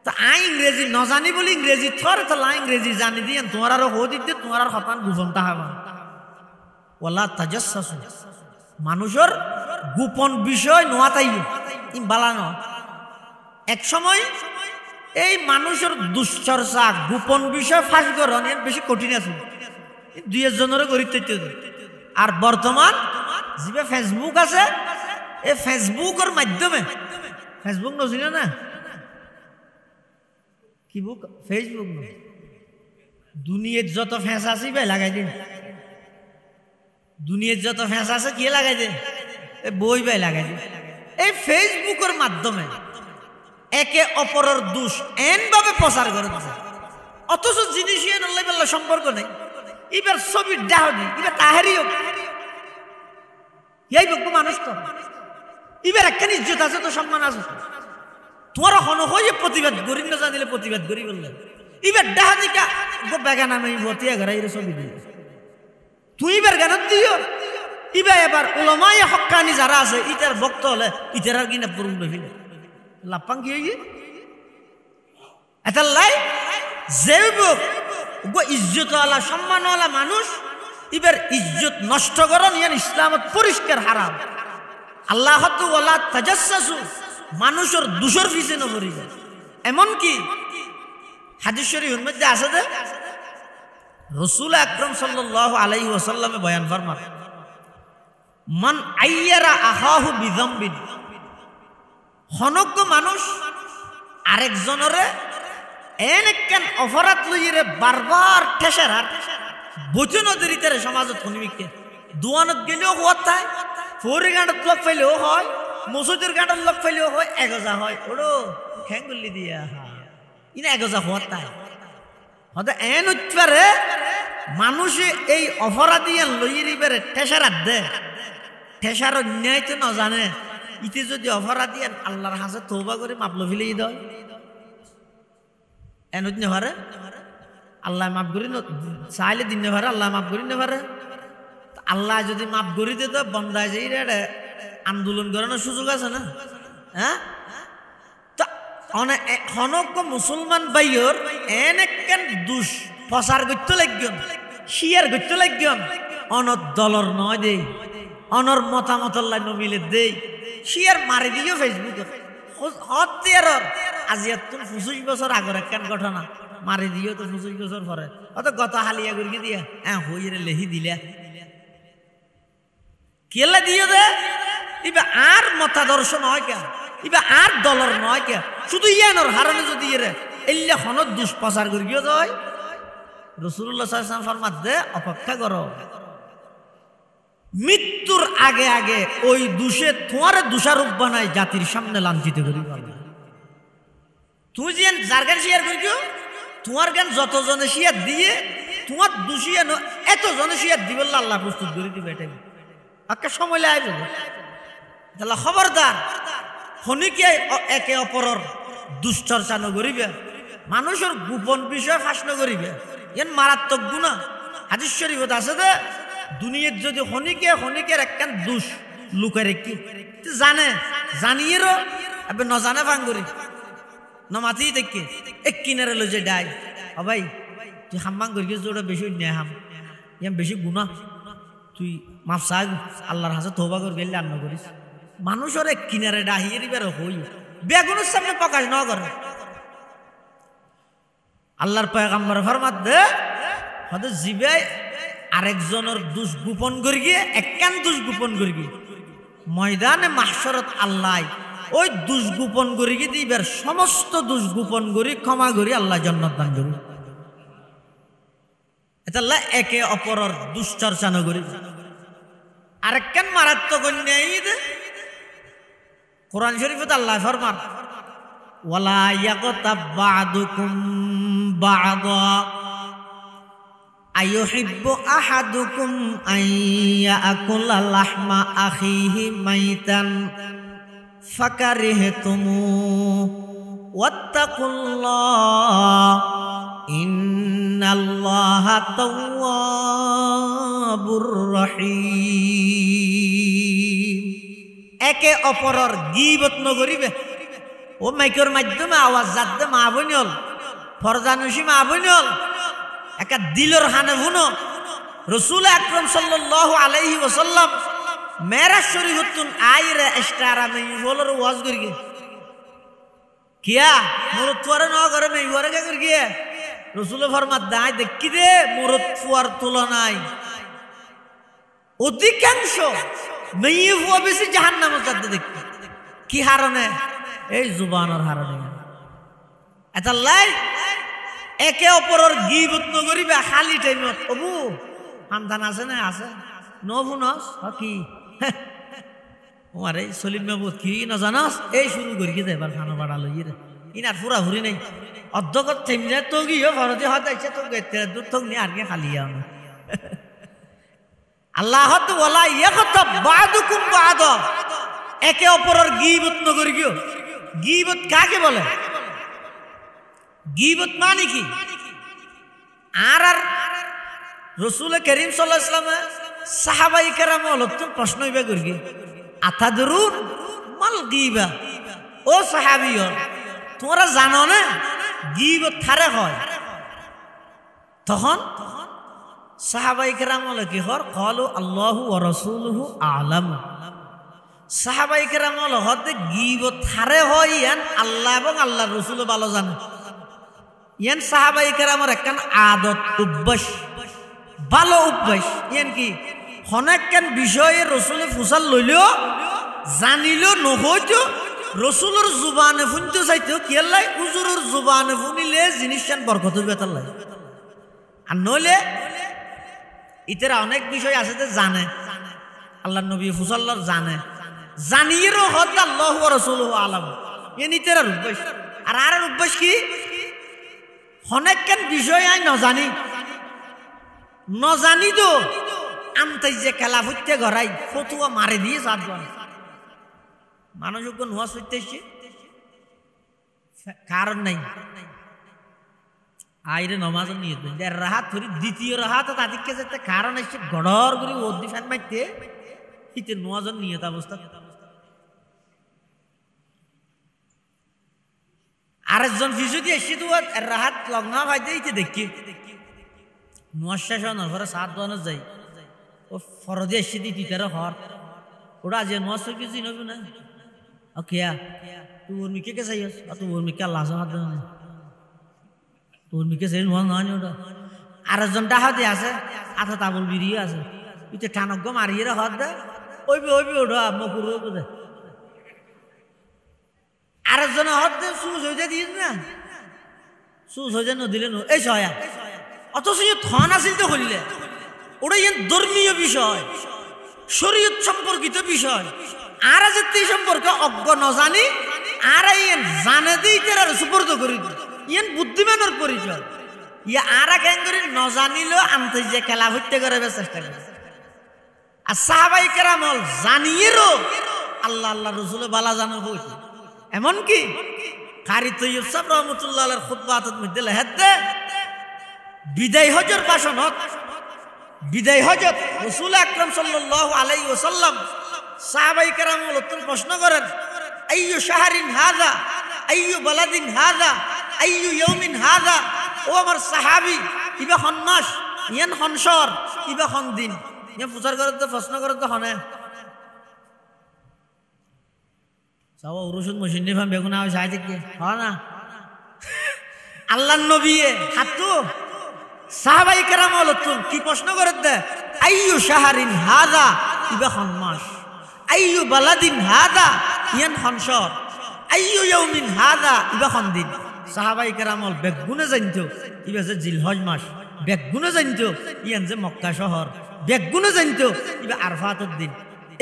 তা আই ইংরেজি নজানি বলি ইংরেজি থর তাহলে আই ইংরেজি জানি দিয়ে তোমার আরো হো দিতে তোমার আর হতান গোপনটা হবা। ওয়ালা তাজাসসু, মানুষের গোপন বিষয় নোয়াতাই বালানো। এক সময় এই মানুষের দুশ্চর্চা গোপন বিষয় ফাঁস করন বেশি কঠিন আছে, 2 জনেরও গরিব। আর বর্তমান যে ফেসবুক আছে এই ফেসবুকের মাধ্যমে, ফেসবুক নছিল না কি বুক ফেসবুক দুনিয়ার যত ফেঁস আছে ভাই লাগাই দিন, দুনিয়ার যত ফেঁস আছে কি লাগাই দে বই ভাই লাগাই দিন। এই ফেসবুকের মাধ্যমে একে অপরের দোষ এন ভাবে প্রচার করে দিচ্ছে, অথচ জিনিস আল্লাহ আল্লাহ সম্পর্ক নেই এবার ছবি ডাহনি এবার তাহারিও এই বক্য মানুষ তো এবার একখানি ইজ্জত আছে তো সম্মান আছে তোমার হন হয়ে প্রতিবাদ করি না জানিলে প্রতিবাদ করি বললে এবার ডাহানিকা বেগা নামে ভতিয়া ঘরে ছবি দিয়ে তুই এবার গান দিও ইবা এবার উলামায়ে হক্কানি যারা আছে ইটার ভক্ত হলে ইটার আর কিনা পূরণ হইল লাপাং কি হই এটা লাই জেবক ইজ্জত ওয়ালা সম্মান ওয়ালা মানুষ ইবার ইজ্জত নষ্ট করন ইয়ান ইসলামত পরিষ্কার হারাম আল্লাহ তো ওয়ালা তাজাসসু মানুষের দোষের পিছনে পড়ি যায় এমন কি হাদিস শরীফের মধ্যে আছে যে রাসূল আকরাম সাল্লাল্লাহু আলাইহি ওয়াসাল্লামে বয়ান ফরমান মান আইয়ারা আখাহু বিযামবিন হনক মানুষ আরেকজনরে এনেকেন অপরাধ লইরে বারবার ঠেসারার বচন দরিতারে সমাজত হনিমিকে দুয়ানত গেলেও হওয়ায় ফোরে গাঁটত লোক পাইলেও হয় মসজিদের গাঁটত লোক পাইলেও হয় এগজা হয় ওড়ো খ্যাঙ্গুল্লি দিয়া ইনা এগজা হওয়ায় হতে এন উৎপারে মানুষে এই অপরাধী লইরিবারে ঠেসারাত দে ঠেসার অন্যায় তো না জানে ইতে যদি অপরাধী আল্লাহর হাতে তওবা করে মাপলো ফেলেই দেয় এনত নেভারে আল্লাহ মাফ করি চাইলে দিন নেভারে আল্লাহ মাফ করি নেভারে আল্লাহ যদি মাফ করি দে তো বন্দায় যাই রে আন্দোলন করানোর সুযোগ আছে না হ্যাঁ হনক মুসলমান বাইর এনেকেন দুষ প্রচার করতে লাগবেন শিয়ার করতে লাগবেন অনর দলর নয় দেই অনর মতামত নমিলে দেই শিয়ার মারি দিও ফেসবুকে হত্যার আজি এত 25 বছর আগর একখান ঘটনা মারি দিও তো 25 বছর পরে অত গত হালিয়া করি দিয়া হইরে লেহি দিলা কেলা দিও দে ইবা আর মতাদর্শ নয় কে ইবা আর দলর নয় কে শুধু ইয়ানোর হারানে যদি এরে এল্লা হনত দুষ্প্রচার করি গিয়ে যায় রাসূলুল্লাহ সাল্লাল্লাহু আলাইহি ওয়াসাল্লাম ফরমাত দে অপেক্ষা করো মৃত্যুর আগে আগে ওই দুষে তোমার দোষারোপ বানাই জাতির সামনে লাঞ্ছিত করি তুমি যে যার গান শেয়ার করিও তোমার গান যতজনে শেয়ার দিয়ে তোমার দোষিয়া এত জনে শেয়ার দিবে আল্লাহ প্রস্তুত করে দিবে এটাই একটা সময় লাগে তাহলে খবরদার হনিকে একে অপরের দুশ্চর্চা নগরিবে মানুষের গোপন বিষয় ফাঁস নগরিবে এন মারাত্মক গুনাহ হাদিস শরীফত আছে যে দুনিয়ার যদি হনিকের একখান দুষ লুকায় রেখি জানে জানিয়েরও এবার ন জানে ভাঙ্গুরি ন মাতি দেখে এক কিনারে লো যে ডাই ও ভাই তুই হাম্মাং করি ওটা বেশি অন্যায় হাম ইয়াম বেশি গুনাহ তুই মাফ চাগ আল্লাহর হাতে তওবা করে গেলে আর ন করিস মানুষের এক কিনারে ডাহিয়ে দিবার হই বেগুনের সামনে প্রকাশ ন করে আল্লাহর পয়গম্বর ফরমাত দে হতে জিবে আরেকজনের দুষ গোপন করি গিয়ে একখান দুষ গোপন করি গিয়ে ময়দানে মাহশরত আল্লাহ ওই দুষ গোপন করি গিয়ে দিবার সমস্ত দুষ গোপন করি ক্ষমা করি আল্লাহ জান্নাত দান করি এটা একে অপরের দুশ্চর্চা ন করি আরেকখান মারাত্মক অন্যায় দে কোরআন শরীফে আল্লাহ ফরমান ওয়ালা ইয়াগতাব বা'দুকুম বা'দা আইয়ুহিব্বু আহাদুকুম আন ইয়াকুলা লাহমা আখিহি মাইতান ফাকারিহতুমু ওয়াত্তাকুল্লাহ ইন্নাল্লাহা তাওয়াবুর রহিম একে অপরের গীবত নগরিবে ও মাইকের মাধ্যমে আওয়াজ যাতে মা বইনল ফরজানুসি মা বইনল একা দিলর হানে হুনো রাসূল আকরাম সাল্লাল্লাহু আলাইহি ওয়াসাল্লাম মেরাজ শরীফতুন আইরে ইশতারা মে বলর ওয়াজ করি কিয়া মুরত তোরে ন করে মে ওরে কে করি রাসূল ফরমাত দাই দেখি দে মুরত ফুয়ার তুলনায় অধিকাংশ মেয়ে হুয়া বেশি জাহান্নামে যাতে দেখি কি হারনে এই জুবানের হারনে এটা লাই একে অপরের গীবত নগরিবে খালি টাইমত অবু সন্তান আছে না আছে নবুনস কি তোমার এই সলিম বাবু কি না জানাস এই শুরু করি কি এবার খানা বাড়া লই রে ইনার ফুরা ফুরি নেই অর্ধকত থেমলে তো গিয়ে ফরতে হত আইছে তো গেতে দূর তো নি আর কে খালি আম আল্লাহ তো ওয়ালা ইয়াকত বাদুকুম বাদ একে অপরের গীবত নগরি গিয়ে গীবত কাকে বলে গীবত মানে কি আর রাসূল করিম সাল্লাল্লাহু আলাইহি ওয়াসাল্লাম সাহাবায়ে কেরাম হলতো প্রশ্ন হইবে করি আতাদরুন মাল গীবা ও সাহাবীয় তোমরা জানো না গীবত কারে হয় তখন সাহাবায়ে কেরাম বলে কি হর ক্বালু আল্লাহু ওয়া রাসূলুহু আ'লাম সাহাবায়ে কেরাম বলে হতে গীবত কারে হয় ইয়ান আল্লাহ এবং আল্লাহর রাসূল ভালো জানে ইয়ান সাহাবায়ে কেরামের একখান আদত অভ্যাস ভালো অভ্যাস ইয়ান কি অনেকখান বিষয়ে রাসূলে ফুসাল লইলেও জানিল নহইতো রাসূলের জুবানে শুনতে চাইতো কিয়ালাই হুজুরের জুবানে শুনিলে জিনিসটান বরকত হইবে তার লাগে আর নইলে ইতারা অনেক বিষয় আছে যে জানে আল্লাহর নবী ফুসাল্লাহ জানে জানিয়েরও হদ আল্লাহু ওয়া রাসূলুহু আ'লাম ইয়ান ইতারার অভ্যাস আর অভ্যাস কি অনেকখান বিষয় আই নজানি তো আমতাই যে খেলা ফুটতে ঘরাই ফতুয়া মারে দিয়ে সাতজন মানুষ নোয়া সইতে কারণ নাই আইরে নমাজ নিয়ে রাহাত ধরি দ্বিতীয় রাহাত তাদেরকে যেতে কারণ এসে গড়র করে ওদি ফ্যান মারতে ইতে নোয়াজন নিয়ত অবস্থা আরেকজন ফিজু দিয়ে এসে তো রাহাত লগ্ন ভাইতে ইতে দেখি নোয়ার শেষ হওয়ার পরে সাত দোয়ানো যাই ও ফরদে এসে দিই তিতারও হর ওরা যে নোয়া সই কিছু নবি না ও কেয়া তুই ওর মিকে কে চাইস তুই ওর মিকে আল্লাহ হাত দেওয়া তোর মিকে চাই নোয়া নয় ওটা আরেকজন ডাহাতে আছে আথা তাবল বিরিয়ে আছে ইতে টানজ্ঞ মারিয়ে হত দে ওইবি ওটা মকুর দে আরেকজনে হত দে সুজ হয়ে দিস না সুজ হয়ে নদিলে এই সয়া অথচ থন আসিল তো হইলে ওটা ইয়ে ধর্মীয় বিষয় শরীয়ত সম্পর্কিত বিষয় আর যে সম্পর্কে অজ্ঞ নজানি আর ইয়েন জানে দিয়ে তার সুপর্দ করি ইয়েন বুদ্ধিমানের পরিচয় ইয়ে আর কেন করে নজানিলেও আনতে যে খেলা হইতে করে চেষ্টা করে আর সাহাবাই কেরামল জানিয়েরও আল্লাহ আল্লাহ রসুল বালা জানো হইতে এমনকি কারি তৈয়ব সাহেব রহমতুল্লাহ আলাইহির খুতবাতের মধ্যে লেখতে বিদায় হজের ভাষণত বিদায় হজত রাসূল আকরাম সাল্লাল্লাহু আলাইহি ওয়াসাল্লাম সাহাবাই কেরামল প্রশ্ন করেন আইয়ু শাহরিন হাযা আইয়ু বালাদিন হাযা আইয়ু ইয়াউমিন হাযা ও আমার সাহাবী ইবা খন মাস ইয়ান হনসর ইবা খন দিন ইয়া প্রচার করতে প্রশ্ন করতে হনে সাওয়া উরুসুন মশিনি ফাম বেগুনা হয় সাইতে কি হয় না আল্লাহর নবী হাতু সাহাবাই কেরাম হলো কি প্রশ্ন করে দে আইয়ু শাহরিন হাযা ইবা খন মাস আইয়ু বালাদিন হাযা ইয়ান হনসর আইয়ু ইয়াউমিন হাযা ইবা খন দিন সাহাবাই কেরাম বেগুনে জানতো ইবা যে জিলহজ মাস বেগুনে জানতো ইয়ান যে মক্কা শহর বেগুনে জানতো ইবা আরফাতের দিন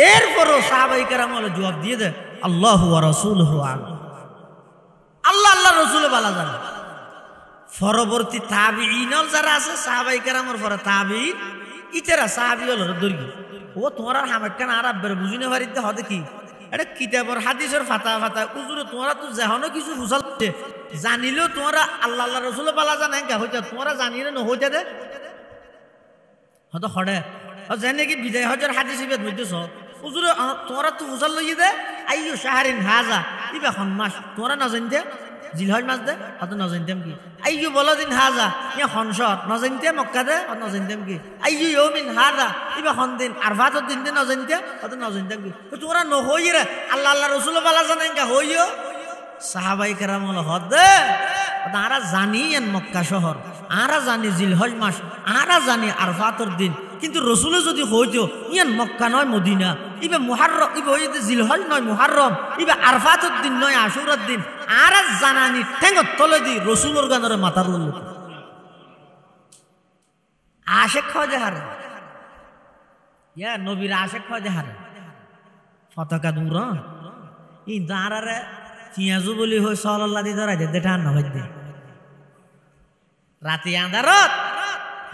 এরপরও সাহাবাই কেরাম জবাব দিয়ে দে আল্লাহু ওয়া রাসূলুহু আ'লাম আল্লাহ আল্লাহ রাসূল ভালো জানে পরবর্তী তাবিঈনল যারা আছে সাহাবাই কেরামের পরে তাবিঈন ইতারা সাহাবী হলো দর্গি ও তোমরা হামাক্কান আরব বের বুঝিনে পারিতে হতে কি এটা কিতাবর হাদিসের ফাতা উজুরে তোমরা তো যেহনো কিছু বুঝাল জানিলেও তোমরা আল্লাহ আল্লাহ রাসূল ভালো জানে কা হইতা তোমরা জানিলে ন হইতা দে হতো খড়ে জানে কি বিদায় হজের হাদিস ইবাদ মধ্যে উজুরে তোমরা তো বুঝাল লই দে আইয়ু শাহরিন হাযা ইবা খন মাস তোমরা না জানতে জিলহজ মাস দে হতো না জানতাম কি আইয়ু বালাদিন হাযা ইয়া খনসর না জানতে মক্কা দে হতো না জানতাম কি আইয়ু ইয়াউমিন হাযা ইবা খন দিন আরফাতের দিন না জানতে হতো না জানতাম কি তোমরা ন হইরে আল্লাহ আল্লাহ রাসূল ভালো জানে কা হইও সাহাবাই কেরাম হদে আরা জানি মক্কা শহর আরা জানি জিলহজ মাস আরা জানি আরফাতের দিন কিন্তু রসুলে যদি হইতো ইয়ান মক্কা নয় মদিনা ইবে মুহাররম ইবে হইতে জিলহজ নয় মুহাররম ইবে আরফাতের দিন নয় আশুরার দিন আরা জানানি ঠেঙ্গত তলে দি রসুলের গানের মাথার লোক আশেক খাওয়া যে হারে ইয়া নবীর আশেক খাওয়া যে হারে পতাকা দূর কিন্তু আরারে পিঁয়াজু বলি হই সাল্লাল্লাহ দি ধরাই দে ঠান না দে রাতি আন্ধারত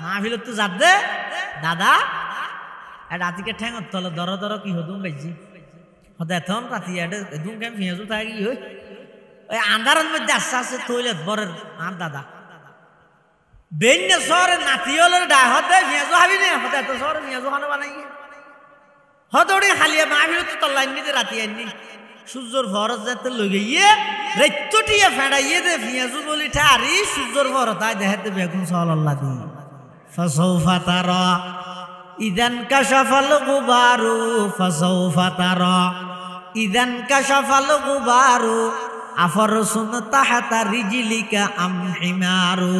মাহফিলত তো যাত দে দাদা রাতিকে ঠেঙত তলে দর দর কি হদুম বাইজি হতে এখন রাতি এদুম কেম পিঁয়াজু থাকি হই ওই আন্ধারের মধ্যে আস্তে আস্তে তৈলত বরের আর দাদা বেন্য শহরে নাতিয়লের ডায় হতে পিঁয়াজু হাবি নে হতে এত শহরে পিঁয়াজু খানো বানাই হতড়ি খালিয়া মাহফিলত তো তল্লাই নিতে রাতি আনি সূর্যর ফরজ যাতে লগে ইয়ে রেত্তটিয়ে ফেড়াইয়ে দে পিঁয়াজু বলি ঠারি সূর্যর ফরজ তাই দেখাতে বেগুন সাল্লাল্লাহ দি ফাসাউফা তারা ইদান কাশাফাল গুবারু ফাসাউফা তারা ইদান কাশাফাল গুবারু আফরসুন তাহাতা রিজিলিকা আম হিমারু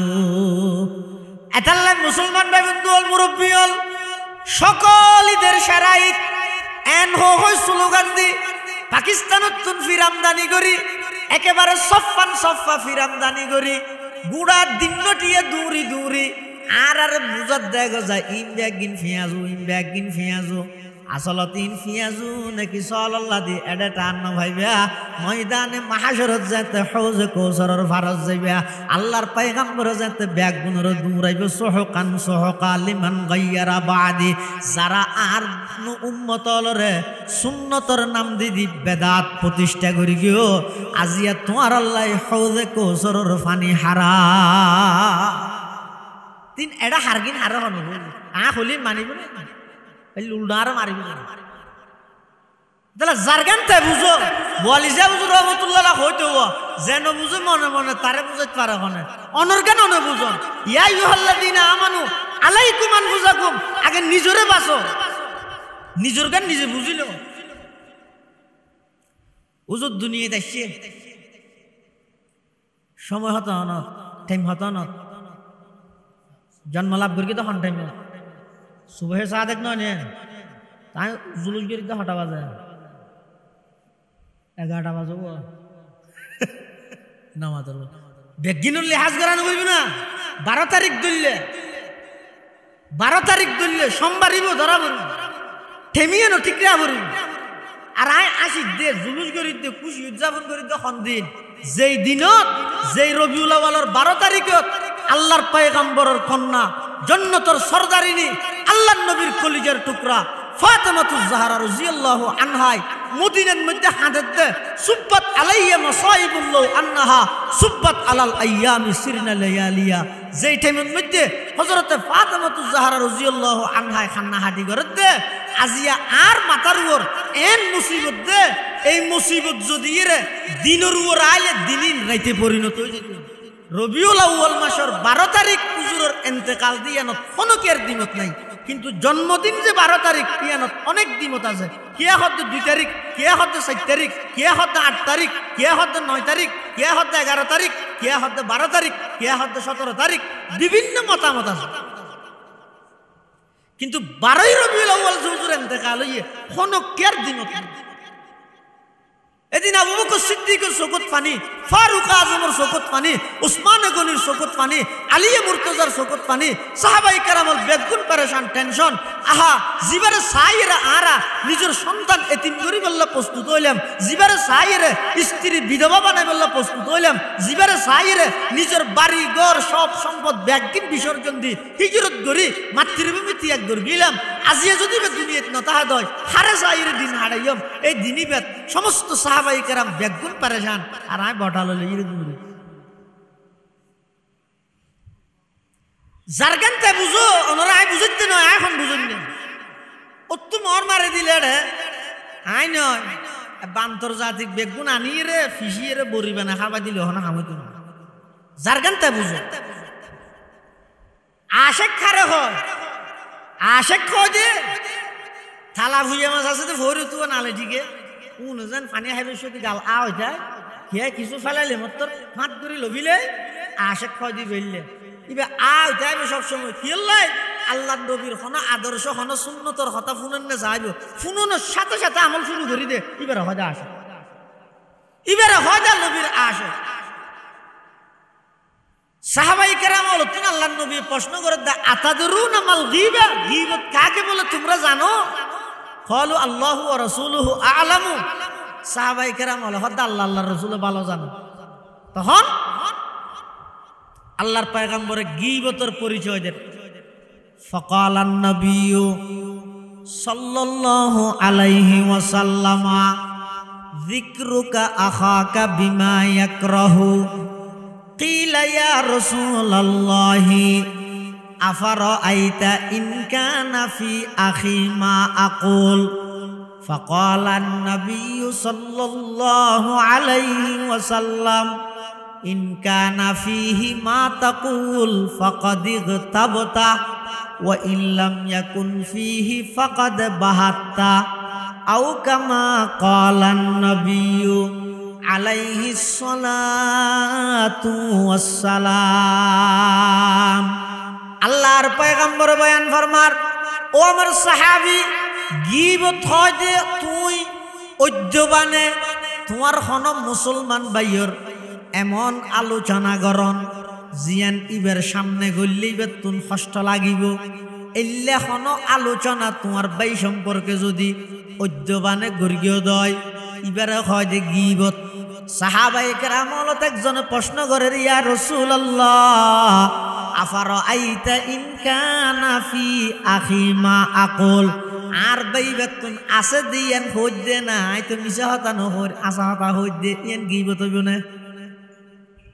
এতাল্লাহ মুসলমান ভাই বন্ধু হল মুরব্বী হল সকল ঈদের সেরাইত এন হই স্লোগান দি পাকিস্তানত তুন ফিরামদানি করি একেবারে সফা ফিরামদানি করি গুড়ার দিনটিয়ে দূরি দূরি আর বুঝাত দেখা যায় ইন ব্যাগিন ফিয়াজু আসলত ইন ফিয়াজু নাকি সাল্লাল্লাহ দি এডে টান না ভাইবা ময়দানে মাহশরত যাতে হৌজে কৌসরের ফারজ যাইবা আল্লাহর পয়গম্বর যাতে ব্যাগ গুনর দূরাইবে সহকা লিমান গায়্যারা বাদি যারা আর উম্মতলরে সুন্নতর নাম দিদি বেদাত প্রতিষ্ঠা করি গিও আজিয়া তোমার আল্লাহ হৌজে কৌসরের পানি হারা তিন এডা হারগিন হার হন হলি মানিব না লুলডার মারিব তাহলে জারগানতে বুঝো ওয়ালিজা বুঝো রহমতুল্লাহ হইতো যেন বুঝো মনে মনে তারে বুঝাইতে পারে হনে অনর্গান অনে বুঝো ইয়া আইয়ুহাল্লাযীনা আমানু আলাইকুম আনফুসাকুম আগে নিজরে বাঁচো নিজর গান নিজে বুঝিল উজুর দুনিয়া দেখছে সময় হতো না টাইম হতো না জন্ম লাভ করি তখন টাইম সুবহে সাদেক নয় নে তাই জুলুস করি তো হটা বাজে 11টা বাজব নামাজ বেগিনুর লিহাজ করানো করবি না 12 তারিখ ধরলে সোমবারিব ধরা পড়ি থেমিয়ে নো ঠিক রা পড়ি আর আয় আসি দে জুলুস করি দে খুশি উদযাপন করি তখন দিন যেই দিনত যেই রবিউল আউয়ালের 12 তারিখত আল্লাহর পয়গম্বরের কন্যা জান্নাতের সরদারিনী আল্লাহর নবীর কলিজার টুকরা ফাতেমাতুজ জাহরা রাদিয়াল্লাহু আনহা মদিনার মধ্যে হাঁটত দে সুব্বাত আলাইয়া মাসাইবুল্লাহ আন্নাহা সুব্বাত আলাল আইয়ামি সিরনা লায়ালিয়া যেই টাইমের মধ্যে হযরত ফাতেমাতুজ জাহরা রাদিয়াল্লাহু আনহা খান্না হাঁটি করত দে আজিয়া আর মাতার উপর এন মুসিবত দে এই মুসিবত যদি রে দিনের উপর আইলে দিন রাইতে পরিণত হয়ে যেত রবিউল আউয়াল মাসের 12 তারিখ হুজুরের ইন্তেকাল দিয়ানত কোনো কের দিনত নাই কিন্তু জন্মদিন যে 12 তারিখ কিয়ানত অনেক দিমত আছে কিয়া হতে 2 তারিখ কিয়া হতে 4 তারিখ কিয়া হতে 8 তারিখ কিয়া হতে 9 তারিখ কিয়া হতে 11 তারিখ কিয়া হতে 12 তারিখ কিয়া হতে 17 তারিখ বিভিন্ন মতামত আছে কিন্তু 12 রবিউল আউয়াল হুজুরের ইন্তেকাল হইয়ে কোনো কের দিনত নাই এদিন আবু বকর সিদ্দিকের চকুত পানি ফারুক আজমের চকুত পানি উসমান গনির চকুত পানি আলী মুর্তজার চকুত পানি সাহাবায়ে কেরামের বেগুন পেরেশান টেনশন আহা জিবারে সাইরা আরা নিজের সন্তান এতিম করি বললা প্রস্তুত হইলাম জিবারে সাইরে স্ত্রী বিধবা বানাই বললা প্রস্তুত হইলাম জিবারে সাইরে নিজের বাড়ি ঘর সব সম্পদ ব্যাগকিন বিসর্জন দি হিজরত করি মাতৃভূমি ত্যাগ করে গেলাম আজিয়া যদি দুনিয়াত নতাহা দয় হারে সাইরে দিন হারাইম এই দিনই বেদ সমস্ত সাহাবায়ে কেরাম বেগুন পেরেশান আর আয় বটাল লইরে দূরে জারগানতে বুঝো ওনারা আয় বুঝতে নয় এখন বুঝুন না ও তুমি ওর মারে দিলে রে আয় নয় আন্তর্জাতিক বেগুন আনিয়ে রে ফিসিয়ে রে বরিবে না খাবার দিলে হনা হামতো না জারগানতে বুঝো আশেক খারে হয় আশেক খোঁজ দে থালা ভুইয়া মাছ আছে তো ভরে তো নালে ঠিকে উনজন পানি খাইবে সত্যি গাল আ হয়ে যায় কে কিছু ফেলাইলে মতর হাত ধরে লবিলে আশেক খোঁজ দি ফেললে ইবে আ হয়ে যাইবে সবসময় খেললাই আল্লাহ নবীর হনা আদর্শ হনা সুন্নতর কথা ফুনন না যাইব ফুননের সাথে সাথে আমল শুরু করি দে এবারে হয় আসে এবারে হয় নবীর আসে সাহাবায়ে কেরাম বলতেন আল্লাহর নবী প্রশ্ন করে দা আতাদরুনা মাল গীবা গীবত কাকে বলে তোমরা জানো ক্বালু আল্লাহু ওয়া রাসূলুহু আ'লামু সাহাবায়ে কেরাম বলে হদ আল্লাহর রাসূল ভালো জানে তখন আল্লাহর পয়গম্বরে গীবতের পরিচয় দেন ফাকালান নবিয়্যু সাল্লাল্লাহু আলাইহি ওয়াসাল্লাম যিকরুকা আখাকা বিমা ইয়াকরাহু কিলা ইয়া রাসূলুল্লাহি আফারাআইতা ইন কানা ফি আখি মা আকুল ফাকালান নবিয়্যু সাল্লাল্লাহু আলাইহি ওয়াসাল্লাম ইন কানা ফিহি মা তাকুল ফাকাদ ইগতাবতা ওয়া ইন লাম ইয়াকুন ফিহি ফাকাদ বাহাত্তা আও কামা ক্বালান নবিয়্যু আলাইহিস সালাতু ওয়াস সালাম। আল্লাহর পয়গম্বর বয়ান ফরমার ও আমার সাহাবী গীবত হয় যে তুই অদ্যবানে তোমার হন মুসলমান ভাইয়ের এমন আলোচনা করন জিয়ান ইবের সামনে গল্লি বেতুন কষ্ট লাগিব এল্লে হন আলোচনা তোমার ভাই সম্পর্কে যদি অদ্যবানে গর্গীয় দয় ইবারে হয় যে গীবত। সাহাবায়ে কেরাম হলত একজনে প্রশ্ন করে ইয়া রাসূলুল্লাহ আফারাআইতা ইন কানা ফি আখি মা আকুল আর ভাই বেতুন আছে দিয়ান হইদে না তো মিছা হতা নহর আসা হতা হইদে ইয়ান গীবত হইব না।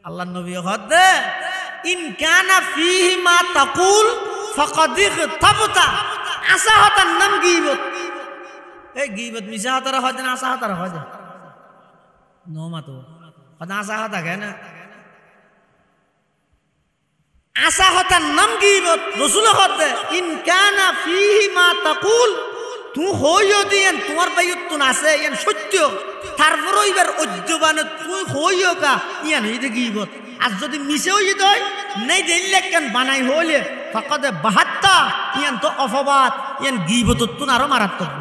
আল্লাহ নবী হদে ইন কানা ফিহি মা তাকুল ফাকাদ ইগতাবতা আসা হতার নাম গীবত। এই গীবত মিছা হতার হয় না আসা হতার হয় নো মাতো হতা আসা হতা কেন আসা হতার নাম গীবত। রাসূল হদে ইন কানা ফিহি মা তাকুল তুই হইও দিয়েন তোমার বাইয়ত তুন আছে ইয়ান সত্য তারপর এবার অদ্যবানে তুই হইও কা ইয়ান এই গীবত। আর যদি মিছে হই দয় নেই দিলে কেন বানাই হইলে ফাকাদে বাহাত্তা ইয়ান তো অফবাত ইয়ান গীবত তুন আরো মারাত্মক।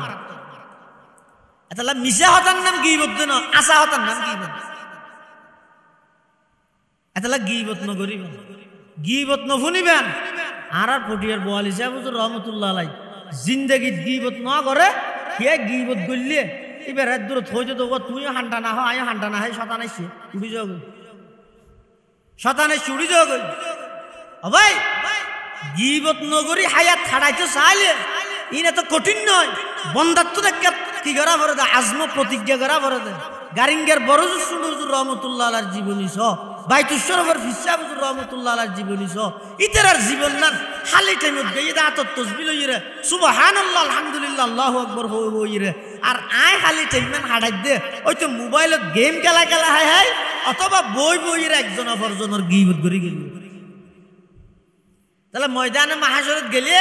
এতলা মিছে হতার নাম গীবত দেন আসা হতার নাম গীবত। এতলা গীবত নগরিব গীবত নফুনিবেন আর পটিয়ার বোয়ালি সাহেব হুজুর রহমতুল্লাহ আলাইহি জিন্দেগিত গীবত না করে কে গীবত গল্লে এবার রাত দূরত হইতে তো তুই হান্ডা না হয় আয় হান্ডা না হয় শতানাইছে উড়ি যাও শতানাইছে উড়ি যাও ভাই গীবত নগরী হায়াত ছাড়াইতে চাইলে ইনা তো কঠিন নয় বন্দাত্ব কি করা ভরে দে আজম প্রতিজ্ঞা করা ভরে দে গারিঙ্গের বড় হুজুর রহমতুল্লাহ আলাইহির জীবনী ছ বাইতুশ্বরফের ফিসা হুজুর রহমতুল্লাহ আলাইহির জীবনী ছ ইতারার জীবন না খালি টাইমত গিয়ে আতত তসবিহ লইরে সুবহানাল্লাহ আলহামদুলিল্লাহ আল্লাহু আকবার হইরে আর আয় খালি টাইমেন হাড়াই দে ওই তো মোবাইলত গেম খেলা হাই হাই অথবা বই বইয়ের একজন অপরজনের গীবত করি গেল। তাহলে ময়দানে মাহাশরত গেলে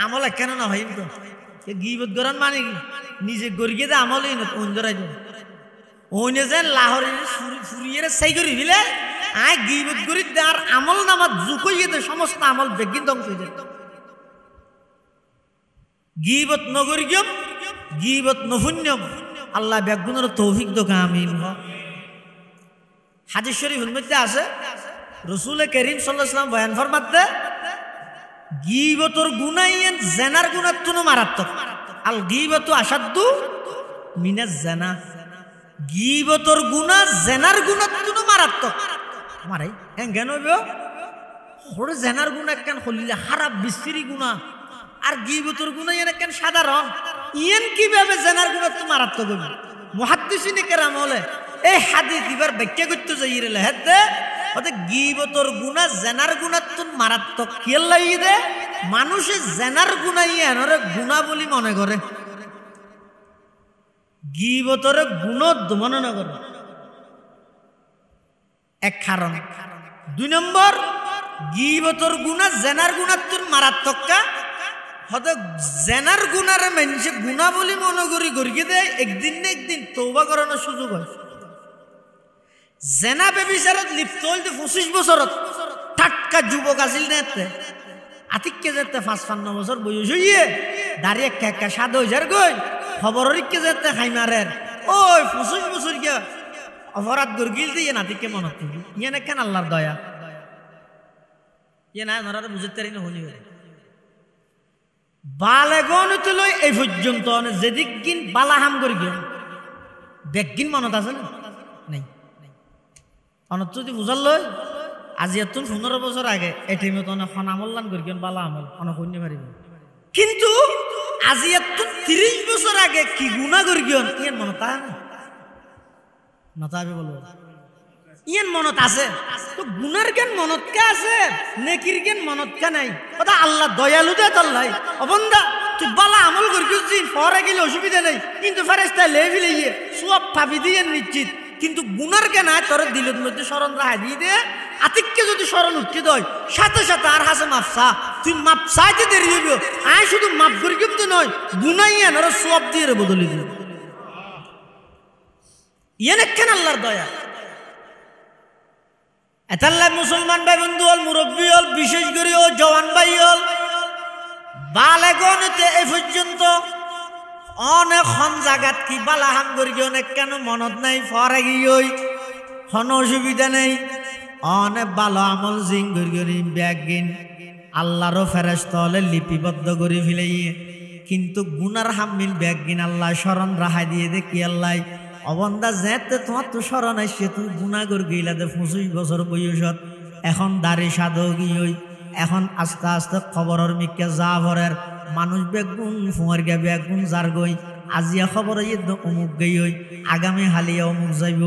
আমল কেন না ভাই তো গীবত গরন মানে কি নিজে গরিয়ে দে আমলই না অন্ধরাই ওইনে যেন লাহোরে ফুরিয়ে সাই করি দিলে আয় গীবত করি আর আমল নামাজ জুকইয়ে দে সমস্ত আমল বেগিন ধ্বংস হয়ে যায়। গীবত নগরিয়ম গীবত নফুন্যম আল্লাহ বেগুনের তৌফিক দোকা আমিন। হাদিস শরীফের মধ্যে আছে রাসূল করিম সাল্লাল্লাহু আলাইহি ওয়াসাল্লাম বয়ান ফরমাতে গীবতর গুনাহ জেনার গুনাহ তুনো মারাত্মক। আল গীবতু আসাদ্দু মিনাজ জানা গীবতর গুনাহ জেনার গুনাহ তুনো মারাত্মক। মারাই হ্যাঁ কেন হইব হরে জেনার গুনাহ কেন হলিলে খারাপ বিশ্রী গুনাহ আর গীবতর গুনাহ এনে কেন সাধারণ ইয়ান কিভাবে জেনার গুনাহ তো মারাত্মক হইব। মুহাদ্দিসিনে কেরাম বলে এই হাদিস এবার ব্যাখ্যা করতে যাইরে লেহাতে ওতে গীবতর গুনাহ জেনার গুনাহ তো মারাত্মক কি লাগি দে মানুষে জেনার গুনাহ ইয়ানরে গুনাহ বলি মনে করে গীবতর গুণত মনে না করে এক কারণ। দুই নম্বর গীবতর গুনাহ জেনার গুনাহ তো মারাত্মক কা হতে জেনার গুনারে মানুষে গুনাহ বলি মনে করি গরিয়ে দেয় একদিন না একদিন তওবা করানোর সুযোগ হয়। জেনা বেবিচারত লিপ্ত হইতে 25 বছরত টাটকা যুবক আছিল নেতে আতিককে যেতে 55 বছর বয়স হইয়ে দাঁড়িয়ে কেকা 7000 গই খবরিককে যেতে খাইমারের ওই 25 বছর কে অপরাধ গরগিল দিয়ে নাতিকে মনত করি ইয়ে না কেন আল্লাহর দয়া ইয়ে না নরারে বুঝতে পারি না হলি বালেগন তুই এই পর্যন্ত যেদিক কিন বালাহাম করি গেল বেগিন মনত আছে না নাই অনত যদি বুঝাল লয় আজি এত 15 বছর আগে এটিমে তো অনেক আমল্লান করি কেন বালা আমল অনেক শুনতে পারিব কিন্তু আজি এত 30 বছর আগে কি গুণা করি কেন ইয়ান মনত আছে নতাবে বলো ইয়ান মনত আছে তো গুনার জ্ঞান মনত কে আছে নেকির জ্ঞান মনত কে নাই কথা আল্লাহ দয়ালু দে তাল্লাই অবন্দা তুই বালা আমল করি পরে গেলে অসুবিধা নেই কিন্তু ফেরেশতা লেভি লইয়ে সব পাবি দিয়ে নিশ্চিত কিন্তু গুনার জ্ঞান আয় তোর দিলের মধ্যে স্মরণ রাখা দিয়ে দে আতিককে যদি স্মরণ উঠতে দেয় সাথে সাথে আর হাসে মাপসা তুই মাপ চাইতে দেরি হইব আয় শুধু মাপ করি কিন্তু নয় গুনাই এন ওরা সব দিয়ে বদলে দিল ইয়েন কেন আল্লাহর দয়া এতাল্লাহ মুসলমান ভাই বন্ধু হল মুরব্বী হল বিশেষ করে ও জওয়ান ভাই হল বালেগনতে এ পর্যন্ত অনেক খন জাগাত কি বালাহাম করি অনেক কেন মনত নাই ফরে গিয়ে কোনো অসুবিধা নেই অনেক ভালো আমল জিং করি ব্যাগিন আল্লাহরও ফেরেশতা হলে লিপিবদ্ধ করে ফেলাইয়ে কিন্তু গুনার হামিল ব্যাগিন আল্লাহ স্মরণ রাহাই দিয়ে দেখি আল্লাহ অবন্দা যেতে তোমার তো স্মরণ আসছে তুমি গুণা করে গেলা দে 25 বছর বয়সত এখন দাড়ি সাধক গিয়ে এখন আস্তে আস্তে খবরের মিকে যা ভরের মানুষ বেগুন ফুয়ার গে বেগুন যার গই আজিয়া খবর অমুক গই আগামী হালিয়া অমুক যাইব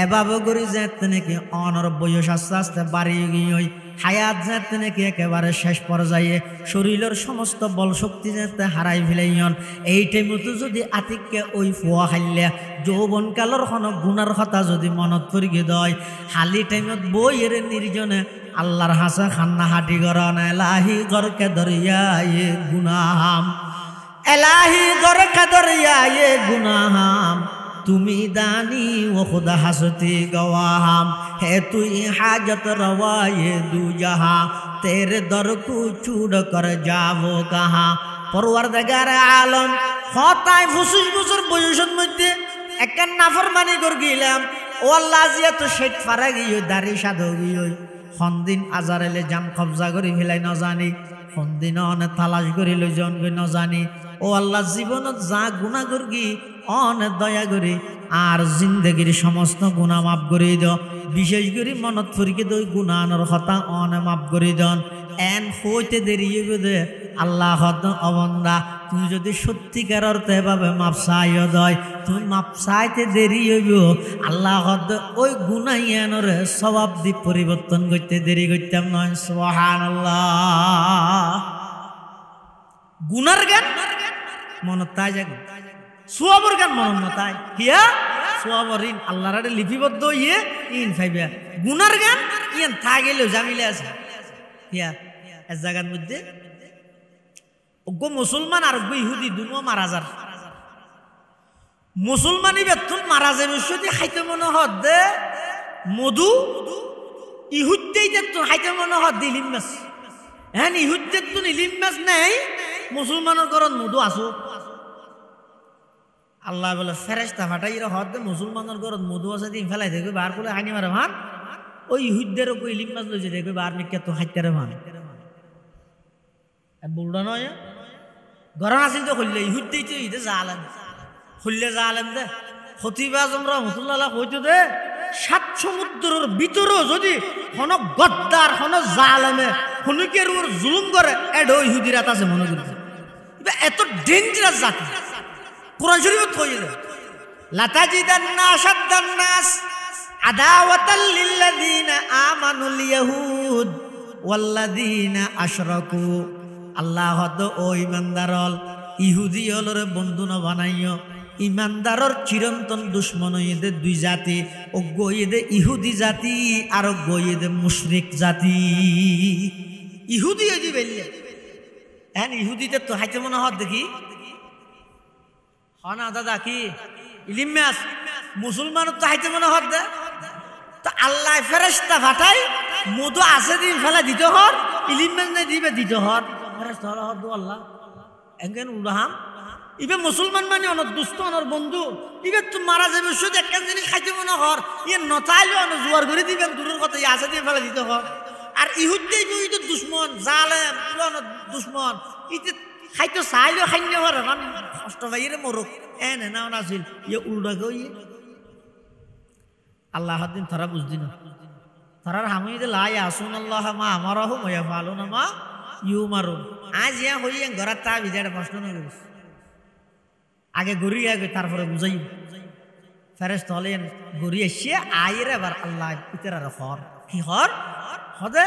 এভাবে করে যেতে নাকি অনর বয়স আস্তে আস্তে বাড়িয়ে গিয়ে হায়াত যেতে নাকি একেবারে শেষ পর্যায়ে শরীরের সমস্ত বল শক্তি যেতে হারাই ফেলাইন এই টাইমতো যদি আতিককে ওই ফুয়া খাইলে যৌবন কালর কোনো গুণার কথা যদি মনত করিয়ে দেয় হালি টাইমত বইয়ের নির্জনে আল্লাহর হাসে খান্না হাঁটি গরন এলাহি গরকে দরিয়ায়ে গুনাহাম এলাহি গরকে দরিয়ায়ে গুনাহাম তুমি দানি ও খুদা হাসতি গওয়াহাম হে তুই হাজত রওয়ায়ে দু জাহা তেরে দর কু চুড় কর যাবো কাহা পরওয়ারদিগার আলম হতায় 25 বছর বয়সের মধ্যে একটা নাফরমানি করে গেলাম ও আল্লাহ জিয়া তো শেখ ফারা গিয়ে দাড়ি সাধো গিয়ে সন্দিন আজার এলে জাম কবজা করে ফেলাই ন জানি সন্দিন অনেক তালাশ করে লই জন ন জানি ও আল্লাহ জীবনত যা গুণা করগি অনেক দয়া করে আর জিন্দগির সমস্ত গুণা মাফ করে দিও বিশেষ করে মনত ফরিকে দই গুণানোর কথা অনেক মাফ করে দন এন হইতে দেরি দে আল্লাহ হদ অবন্দা তুমি যদি সত্যিকার অর্থে এভাবে মাপ চাইও দয় তুমি মাপ চাইতে দেরি হইব আল্লাহ হদ ওই গুনাইয়ানোর স্বভাব দি পরিবর্তন করতে দেরি করতাম নয় সুবহানাল্লাহ গুনার জ্ঞান মনত তাই যাক সোয়াবর গান মনত নতাই হিয়া সোয়াবর ইন আল্লাহর লিপিবদ্ধ ইয়ে ইন ফাইবা গুনার গান ইয়ান থা গেলেও জামিলে আছে হিয়া এক জায়গার মধ্যে অজ্ঞ মুসলমান আর অজ্ঞ ইহুদি দুনো মারা যার মুসলমানি বেতন মারা যাবে যদি খাইতে মনে হদ দে মধু ইহুদ্দেই তো খাইতে মনে হদ দি ইলিম মাছ হ্যাঁ ইহুদ্দের তো ইলিম মাছ নেই মুসলমানের ঘরত মধু আসো আল্লাহ বলে ফেরেশতা ফাটাই হদ দে মুসলমানের ঘরত মধু আছে দিন ফেলাই দেখবে বার করে হানি মারে ভান ওই ইহুদ্দের ওই ইলিম মাছ লইছে দেখবে বার মিকে তো খাইতে রে ভান বুড়া নয় গরম আসিল তো খুললে ইহুদ্দেই তো ইদে জালেন খুললে জালেন দে খতিবা জমরা রহমতুল্লাহ কইতো দে 7 সমুদ্রের ভিতরও যদি কোন গদ্দার কোন জালেমে খুনিকের উপর জুলুম করে এড ইহুদিরা আছে মনে করছে এত ডেঞ্জারাস জাতি কোরআন শরীফত কইলে লাতাজিদান্না আশাদ্দান নাস আদাওয়াতাল লিল্লাযিনা আমানুল ইয়াহুদ ওয়াল্লাযিনা আশরাকু আল্লাহ হদ ও ইমানদারল ইহুদি হলরে বন্ধু ন বানাইও ইমানদারর চিরন্তন দুশ্মন এদের দুই জাতি ও গইদে ইহুদি জাতি আর গইদে মুশরিক জাতি ইহুদি হইদি বেললে এন ইহুদিতে তো হাইতে মনে হদ দেখি হনা দাদা কি ইলিম মাস মুসলমান তো হাইতে মনে হদ দে তো আল্লাহ ফেরেশতা ফাটাই মধু আছে দিন ফেলা দিতে হর ইলিম মাস নাই দিবে দিতে হর ফেরেশতা হদ আল্লাহ এঙ্গেন উড়াহাম ইবে মুসলমান মানে অনর দুস্থ অনর বন্ধু ইবে তো মারা যাবে শুধু একটা জিনিস খাইতে মনে হর ইয়ে নতাইলে অনর জোয়ার করে দিবেন দূরের কথা আছে দিয়ে ফেলা দিতে হর আর ইহুদ্দেই তো দুশ্মন জালেম অনর দুশ্মন ইতে খাইতো চাইলেও খাইলে হর এখন কষ্ট পাইরে মরক এনে না আছিল ইয়ে উল্টা গই আল্লাহ দিন তারা বুঝদি না তারার হামিদ লাই আসুন আল্লাহ মা আমারহ ময়া ভালো না মা ইউ মারুন আজ ইয়া হইয়া ঘরের তা বিজারে প্রশ্ন করিস আগে ঘুরি আগে তারপরে বুঝাই ফেরেশতা হলেন ঘুরি এসে আইরে আবার আল্লাহ ইতার হর কি হর হদে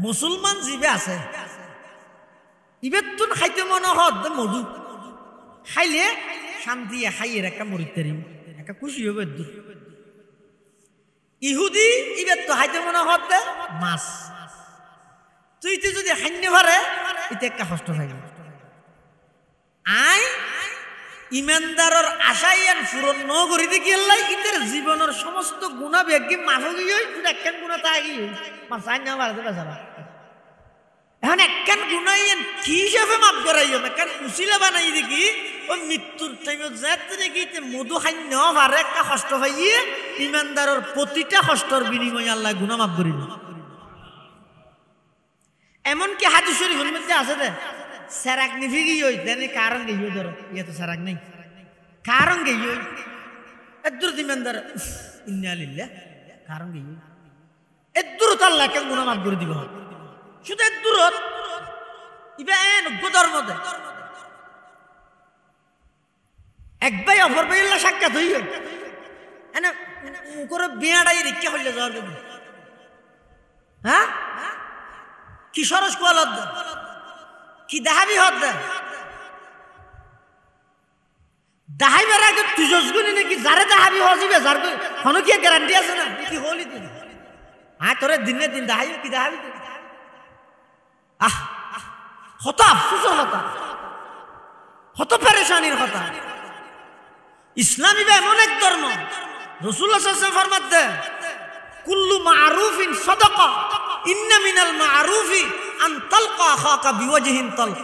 মুসলমান জিবে আছে ইবের তুন খাইতে মনে হদ মধু খাইলে শান্তি খাইয়ের একটা মরিতারি একটা খুশি হবে দূর ইহুদি ইবের তো খাইতে মনে হদ মাছ তুই তো যদি হাইনে পারে এটা একটা কষ্ট থাকে আই ইমানদারর আশাইয়ান পূরণ ন করি দেখি আল্লাহ ইতার জীবনের সমস্ত গুণা বেগি মাফ গিয়ে একখান গুণা তা গিয়ে মাছ আইন না পারে বেচারা এখন একখান গুণাইয়েন কি হিসাবে মাফ করাইও একখান উচিলা বানাই দেখি ও মৃত্যুর টাইমত যাতে দেখি মধু খান্য পারে একটা কষ্ট পাইয়ে ইমানদারর প্রতিটা কষ্টর বিনিময়ে আল্লাহ গুণা মাফ করিব এমনকি হাদিস শরীফের মধ্যে আছে দে সেরাক নিভি গিয়ে দেনে কারণ গিয়ে ধরো ইয়ে তো সেরাক নেই কারণ গিয়ে এদুর ইমানদার ইন্না লিল্লাহ কারণ গিয়ে এদুর তো আল্লাহ কেন গুণা মাফ করে দিব শুধু দূরত ইবেন গোদর মধ্যে এক ভাই অপর ভাই সাক্ষাৎ হইল এনে মুখর বিয়াটাই রিক্কা হইলে যাওয়ার জন্য হ্যাঁ কি সরস কোয়াল কি দাহাবি হদ দাহাইবার আগে তুজসগুনি নাকি যারে দাহাবি হজিবে যার কোনো কি গ্যারান্টি আছে না কি হলি তুই হ্যাঁ তোরে দিনে দিন দাহাই কি দাহাবি হত আফসোসের কথা হত পেরেশানির কথা ইসলামী বা এমন এক ধর্ম রাসূলুল্লাহ সাল্লাল্লাহু আলাইহি ওয়াসাল্লাম ফরমাতে কুল্লু মারুফিন সাদাকা ইন্না মিনাল মারুফি আন তালকা আখাকা বিওয়াজহিন তালক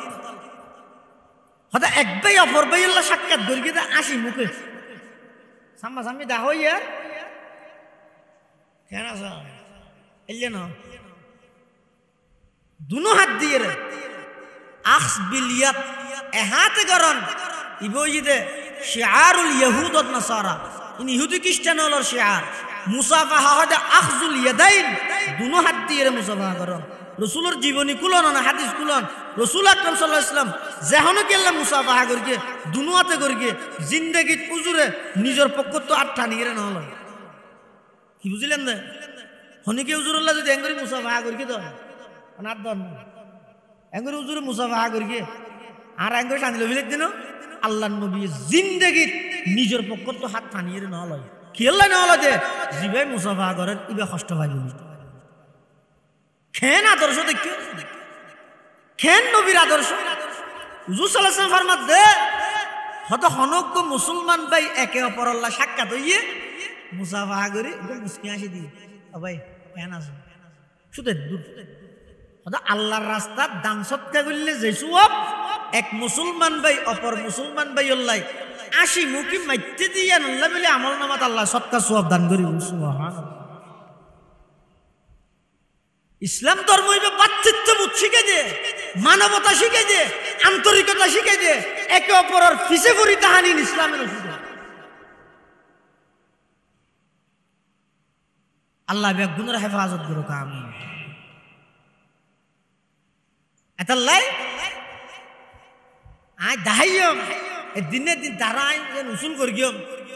হদা এক ভাই অপর ভাই আল্লাহ সাক্ষাৎ দর্গি দা আসি মুখে সামনা সামনি দা হইয়া কেন আছে এলে না দুনো হাত দিয়ে রে আখস বিলিয়াত এ হাতে গরন ইবইদে শিআরুল ইহুদ ওয়ান নাসারা ইন ইহুদি খ্রিস্টান হলোর শিআর মুসাফাহা হদা আখজুল ইয়াদাইন দুনো হাত দিয়ে রে মুসাফাহা গরন রাসূলের জীবনী কুলন না হাদিস কুলন রাসূল আকরাম সাল্লাল্লাহু আলাইহি ওয়াসাল্লাম যেহনো কেল্লা মুসাফাহা করিকে দুনো হাতে করিকে জিন্দেগীত উজুরে নিজের পক্ষ তো আটটা নিয়ে না হলো কি বুঝিলেন না হনিকে হুজুরুল্লাহ যদি এঙ্গরি মুসাফাহা করিকে তো অনার দন এঙ্গরি হুজুরে মুসাফাহা করিকে আর এঙ্গরি টানিল বিলেক দিন আল্লাহর নবী জিন্দেগীত নিজের পক্ষ তো হাত টানিয়ে না হলো কি আল্লাহ না হলো যে জিবে মুসাফাহা করেন ইবে কষ্ট পাই বলি খেন আদর্শ দেখি খেন নবীর আদর্শ হুজুর সাল্লাল্লাহু আলাইহি ওয়াসাল্লাম ফরমাত দে হত হনক মুসলমান ভাই একে অপর আল্লাহ সাক্ষাৎ হইয়ে মুসাফাহা করি একদম মুস্কি হাসি দি ও ভাই কেন আছে শুধু দূর হত আল্লাহর রাস্তা দান সৎকা করলে যে সওয়াব এক মুসলমান ভাই অপর মুসলমান ভাই আল্লাহ আসি মুখি মাইতে দিয়ে আল্লাহ বলে আমল নামাত আল্লাহ সৎকা সওয়াব দান করি সুবহানাল্লাহ ইসলাম ধর্ম হইবে বাচ্চিত্ববোধ শিখে দে মানবতা শিখে দে আন্তরিকতা শিখে দে একে অপরের পিছে পড়ি তাহানি ইসলামের শিখে আল্লাহ বেগুনের হেফাজত করুক আমিন এতাল্লাই আই দাহাইয়ম এ দিনে দিন দাঁড়াই যে উসুল করিয়ম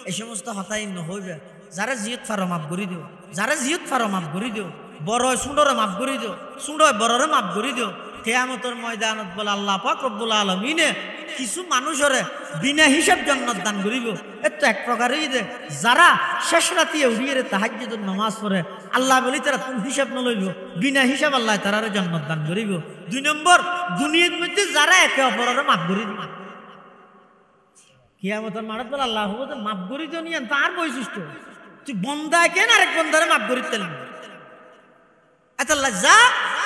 এই সমস্ত হতাই নহইবে যারা জিয়ত ফারো মাফ করি দিও যারা জিয়ত ফারো মাফ করি দিও বড় সুন্দরে মাফ করি দিও সুন্দর বড়রে মাফ করি দিও কিয়ামতের ময়দানত বলে আল্লাহ পাক রব্বুল আলামিনে কিছু মানুষরে বিনা হিসাব জান্নাত দান করিব এত এক প্রকারই দে যারা শেষ রাতে উড়িয়ে তাহাজ্জুদের নামাজ পড়ে আল্লাহ বলি তারা কোন হিসাব ন লইব বিনা হিসাব আল্লাহ তারারে জান্নাত দান করিব দুই নম্বর দুনিয়ার মধ্যে যারা একে অপরের মাফ করি দিবে কিয়ামতের মাঠে বলে আল্লাহ মাফ করি দিও নিয়ে তার বৈশিষ্ট্য তুই বন্দা কেন আরেক বন্দারে মাফ করি তেলবি এতাল্লাহ যা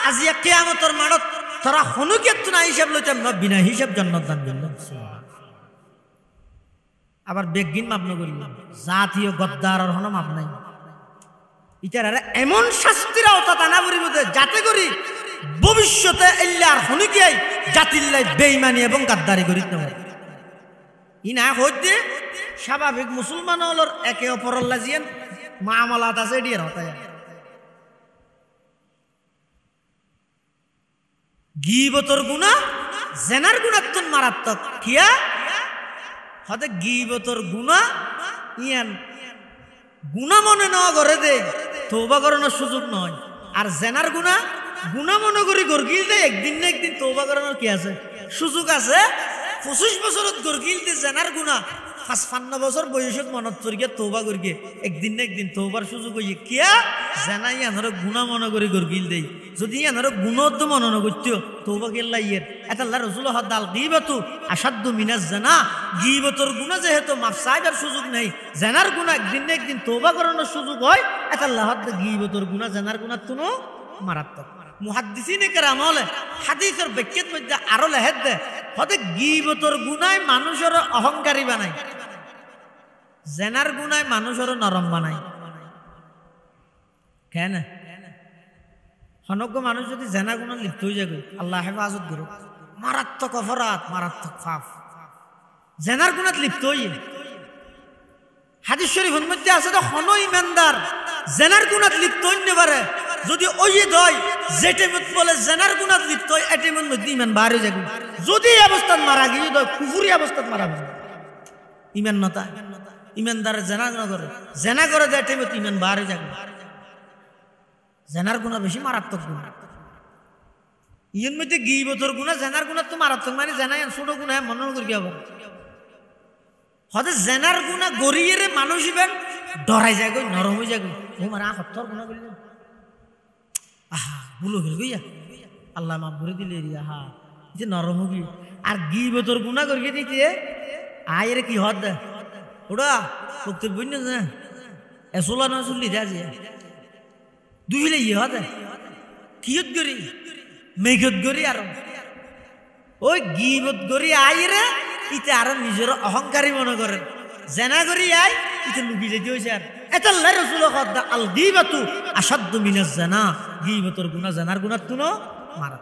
আজিয়া কিয়ামতের মাঠত তোরা হনুকিয়াত না হিসাব লইতাম না বিনা হিসাব জান্নাত দান করলাম আবার বেগিন মাপ নগরি জাতীয় গদ্দার আর হন মাপ নাই ইটার এমন শাস্তির আওতা টানা পড়িব যাতে করি ভবিষ্যতে এল্লার হনুকিয়াই জাতিল্লাই বেঈমানি এবং গাদ্দারি করিতে পারে ই না হইতে স্বাভাবিক মুসলমান হলর একে অপরের লাজিয়েন মামলাত আছে এডিয়ার হতায় গীবতর গুণা জেনার গুণাত্তন মারাত্মক কিয়া হতে গীবতর গুণা ইয়ান গুণা মনে নেওয়া করে দে তওবা করানোর সুযোগ নয় আর জেনার গুণা গুণা মনে করি গরগিল দে একদিন না একদিন তওবা করানোর কি আছে সুযোগ আছে 25 বছরত গরগিল দে জেনার গুণা 55 বছর বয়সত মনত পড়িয়ে তওবা করিয়ে একদিন না একদিন তওবার সুযোগ হইয়ে কিয়া জেনা ইয়ানর গুণা মনে করি গরগিল দেই যদি ইয়ানর গুণত মনে ন করতিও তওবা কেল্লা ইয়ের এটা আল্লাহ রাসূল হদাল গীবাতু আশাদ্দু মিনাজ জানা গীবতর গুণা যেহেতু মাফ চাইবার সুযোগ নেই জেনার গুণা একদিন না একদিন তওবা করানোর সুযোগ হয় এটা আল্লাহ হদ গীবতর গুণা জেনার গুণা তুনো মারাত্মক মুহাদ্দিসিনে কেরাম হলে হাদিসের ব্যাখ্যার মধ্যে আরো লেহেদ দে হতে গীবতর গুনায় মানুষের অহংকারী বানায় জেনার গুনায় মানুষের নরম বানায় কেন হনজ্ঞ মানুষ যদি জেনা গুণা লিপ্ত হয়ে যাবে আল্লাহ হেফাজত করুক মারাত্মক অপরাধ মারাত্মক পাপ জেনার গুণাত লিপ্ত হইয়ে হাদিস শরীফের মধ্যে আছে তো হন ইমানদার জেনার গুণাত লিপ্ত হইতে পারে যদি ওই দয় যেটা বলে জেনার গুণাত লিপ্ত হয় এটিমের মধ্যে ইমান বার হয়ে যাবে যদি এই অবস্থাত মারা গিয়ে দয় কুফুরি অবস্থাত মারা যাবে ইমান নতা ইমানদার জেনা করে দেয় এটিমের ইমান বার হয়ে যাবে জেনার গুণা বেশি মারাত্মক গুণ ইয়ের মধ্যে গীবতর গুণা জেনার গুণা তো মারাত্মক মানে জেনা ছোট গুণা মনে করি আবার হতে জেনার গুণা গড়িয়ে মানুষ ইবেন ডরাই যায় গই নরম হয়ে যায় ও মারা হত্তর গুণা করি আহা ভুলো গেল গইয়া আল্লাহ মাফ করে দিলে আহা যে নরম হবি আর গীবতর গুণা করিয়ে দিতে আয়ের কি হদ দে ওটা তোর বই না এসোলা না চল্লি যা যে দুইলে ইয়ে হতে কিয়ত গরি মেঘত গরি আর ওই গীবত গরি আইরে ইতে আর নিজের অহংকারী মনে করেন জেনা করি আই ইতে লুকি যেতে হয়েছে আর এটা আল্লাহ রাসূল কদা আল গীবাতু আশাদ্দু মিনাজ জানা গীবতর গুনাহ জানার গুনাহ তুনো মারা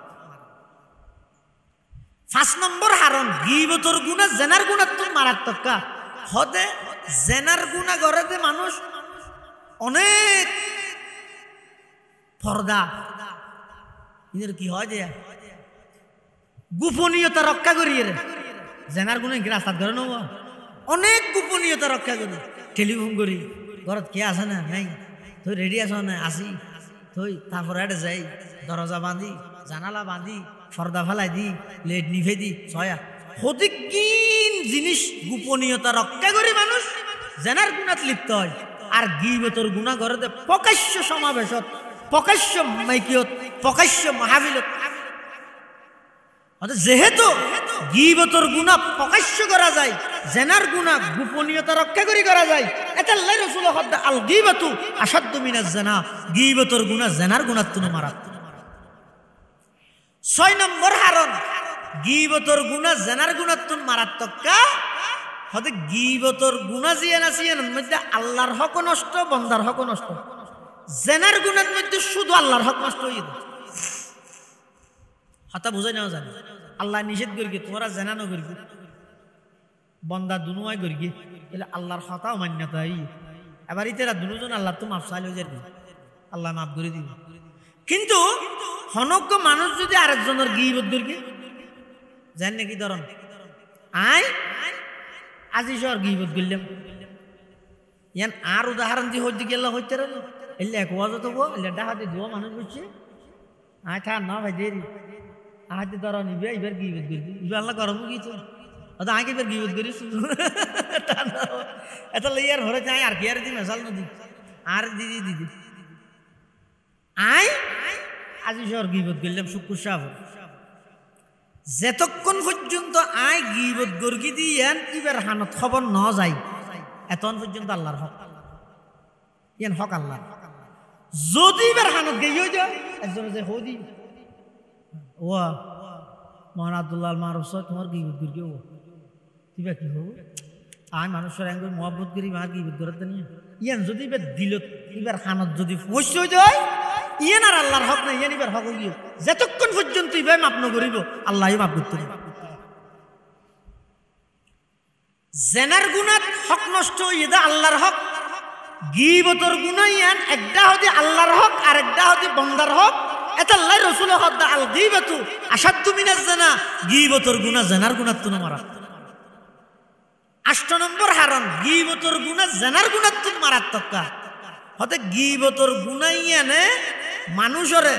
5 নম্বর হারণ গীবতর গুনাহ জানার গুনাহ তুন মারাত্মক হতে জেনার গুনাহ করে যে মানুষ অনেক পর্দা এদের কি হয় যে গোপনীয়তা রক্ষা করিয়ে রে জেনার গুণে রাস্তাত ঘরে নেব অনেক গোপনীয়তা রক্ষা করি টেলিফোন করি ঘরত কে আছে না নাই তুই রেডি আছো না আসি তুই তারপরে এটা যাই দরজা বাঁধি জানালা বাঁধি পর্দা ফেলাই দি লেট নিভে দি ছয়া প্রতিকিন জিনিস গোপনীয়তা রক্ষা করি মানুষ জেনার গুণাত লিপ্ত হয় আর গীবতর গুণা করে প্রকাশ্য সমাবেশত প্রকাশ্য মাইকিয়ত প্রকাশ্য মাহফিলত যেহেতু গীবতর গুনাহ প্রকাশ্য করা যায় জেনার গুনাহ গোপনীয়তা রক্ষা করা যায় এটা আল্লাহ রাসূল কদা আল গীবাতু আশাদ্দু মিনাজ জানা গীবতর গুনাহ জেনার গুনাহ তুনো মারাত্মক 6 নম্বর হারণ গীবতর গুনাহ জেনার গুনাহ তুন মারাত্মক কা হতে গীবতর গুনাহ জিয়ানা সিয়ানের মধ্যে আল্লাহর হক নষ্ট বান্দার হক নষ্ট জেনার গুণের মধ্যে শুধু আল্লাহর হক নষ্ট হয়ে যায় হাতা বুঝাই নেওয়া জানে আল্লাহ নিষেধ করি তোমরা জেনা ন করি বন্দা দুনুয়াই করি এলে আল্লাহর হতাও মান্যতা এবার ইতেরা দুজন আল্লাহ তো মাফ চাইলে যাবে আল্লাহ মাফ করে দিবে কিন্তু হনজ্ঞ মানুষ যদি আরেকজনের গীবত করি জান নাকি ধরন আই আজি সর গীবত করলাম ইয়ান আর উদাহরণ দিয়ে হইতে গেল হইতে রে এলে এক ওয়াজ তো গো এলে ডাহাতে দুয়া মানুষ বুঝছে আয় থা না ভাই দেরি আহাতে ধর নিবে এবার গীবত করবি এবার আল্লাহ গরম গিয়েছে অত আগে এবার গীবত করিস এত লইয়ার ঘরে যাই আর কি আর দি মেশাল নদী আর দিদি দিদি আয় আজি সর গীবত করলাম শুক্র সাহ যেতক্ষণ পর্যন্ত আয় গীবত গর্গি দিয়ান এবার হানত খবর ন যায় এতক্ষণ পর্যন্ত আল্লাহর হক ইয়ান হক আল্লাহ যদি এবার হানত গিয়ে যায় একজনে যে হদি ও মহান আব্দুল্লাহ মারুফ তোমার গীবত গর্গি ও তিবা কি হবো আয় মানুষের এঙ্গুর মহব্বত করি মার গীবত করতে নিয়ে ইয়ান যদি এবার দিল এবার হানত যদি ফসি হয়ে যায় ইয়ান আর আল্লাহর হক নাই ইয়ান এবার হক গিয়ে যতক্ষণ পর্যন্ত ইভাবে মাপ ন করিব আল্লাহ মাপ করতে জেনার গুনাত হক নষ্ট হয়ে দা আল্লাহর হক গীবতর গুনাইয়ান একটা হদি আল্লাহর হক আর একটা হদি বন্দার হক। এটা আল্লাহ রাসূল হক দা আল গীবাতু আশাদ্দু মিনাজ জিনা। গীবতর গুনাহ জিনার গুনাহ তুন মারাত্মক। 8 নম্বর হারাম গীবতর গুনাহ জিনার গুনাহ তুন মারাত্মক। হতে গীবতর গুনাইয়ানে মানুষরে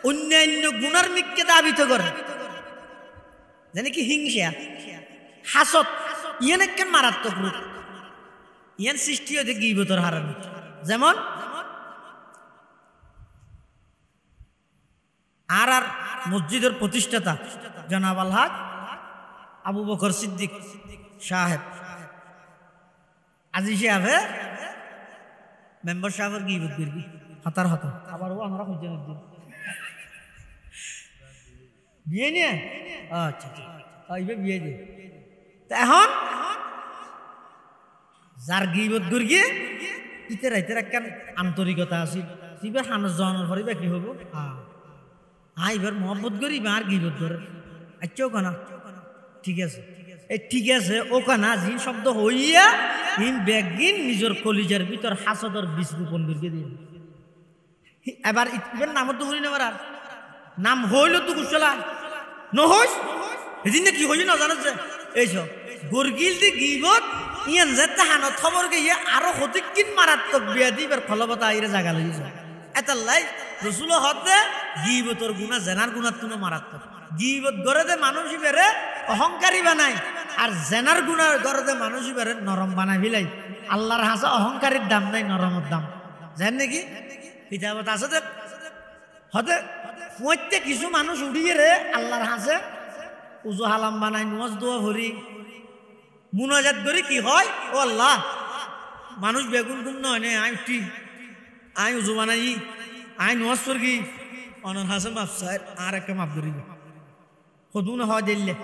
অন্যান্য গুনার মিক্কে দাবিত করে, জানি কি হিংসা হাসদ ইয়ান একখান মারাত্মক রূপ। ইয়ান সৃষ্টি হয়েছে গীবতর হারাম। যেমন আর মসজিদের প্রতিষ্ঠাতা জনাব আলহাজ আবু বকর সিদ্দিক সাহেব আজি সাহেব মেম্বার সাহেবের গীবত করবি হাতার হাত আবার ও আমরা খুঁজে একদিন বিয়ে নিয়ে আচ্ছা এইবার বিয়ে দিয়ে এখন যার গীবত গিয়ে ইতে রাইতের একখান আন্তরিকতা আছে এবার হানস জনের পরে কি হবো এবার মহব্বত করি আর গীবত করে আচ্ছা ওখানা ঠিক আছে এই ঠিক আছে ওখানা জি শব্দ হইয়া হিম ব্যাগিন নিজের কলিজার ভিতর হাসদর বীজ রোপণ করিয়ে দিয়ে এবার ইবার নাম তো হই না আর নাম হইল তো কুশলা নহস এদিন কি হই না জানো যে এইসব গরগিল দি গীবত ইয়ান যেতে হানত খবর গিয়ে আরো হতিকিন মারাত্মক বিয়া দিবার ফলবতা আইরে জাগা লইছে এতাল্লাই রসুল হতে গীবতর গুনাহ জেনার গুনাহ তুনো মারাত্মক। গীবত গড়ে মানুষ বেড়ে অহংকারী বানায় আর জেনার গুনাহ গড়ে মানুষ বেড়ে নরম বানায় ফেলাই। আল্লাহর হাসে অহংকারীর দাম নাই নরমের দাম জান নাকি কিতাবত আছে যে হতে প্রত্যেক কিছু মানুষ উড়িয়ে রে আল্লাহর হাসে উজু হালাম বানায় নজ দোয়া ভরি মুনাজাত করি কি হয় ও আল্লাহ মানুষ বেগুন গুম নয় নে আই উঠি আই উজু বানাই আই নজ করি অনর হাসে মাফ সাহেব আর একটা মাফ করিব সদুন হয় দিল্লে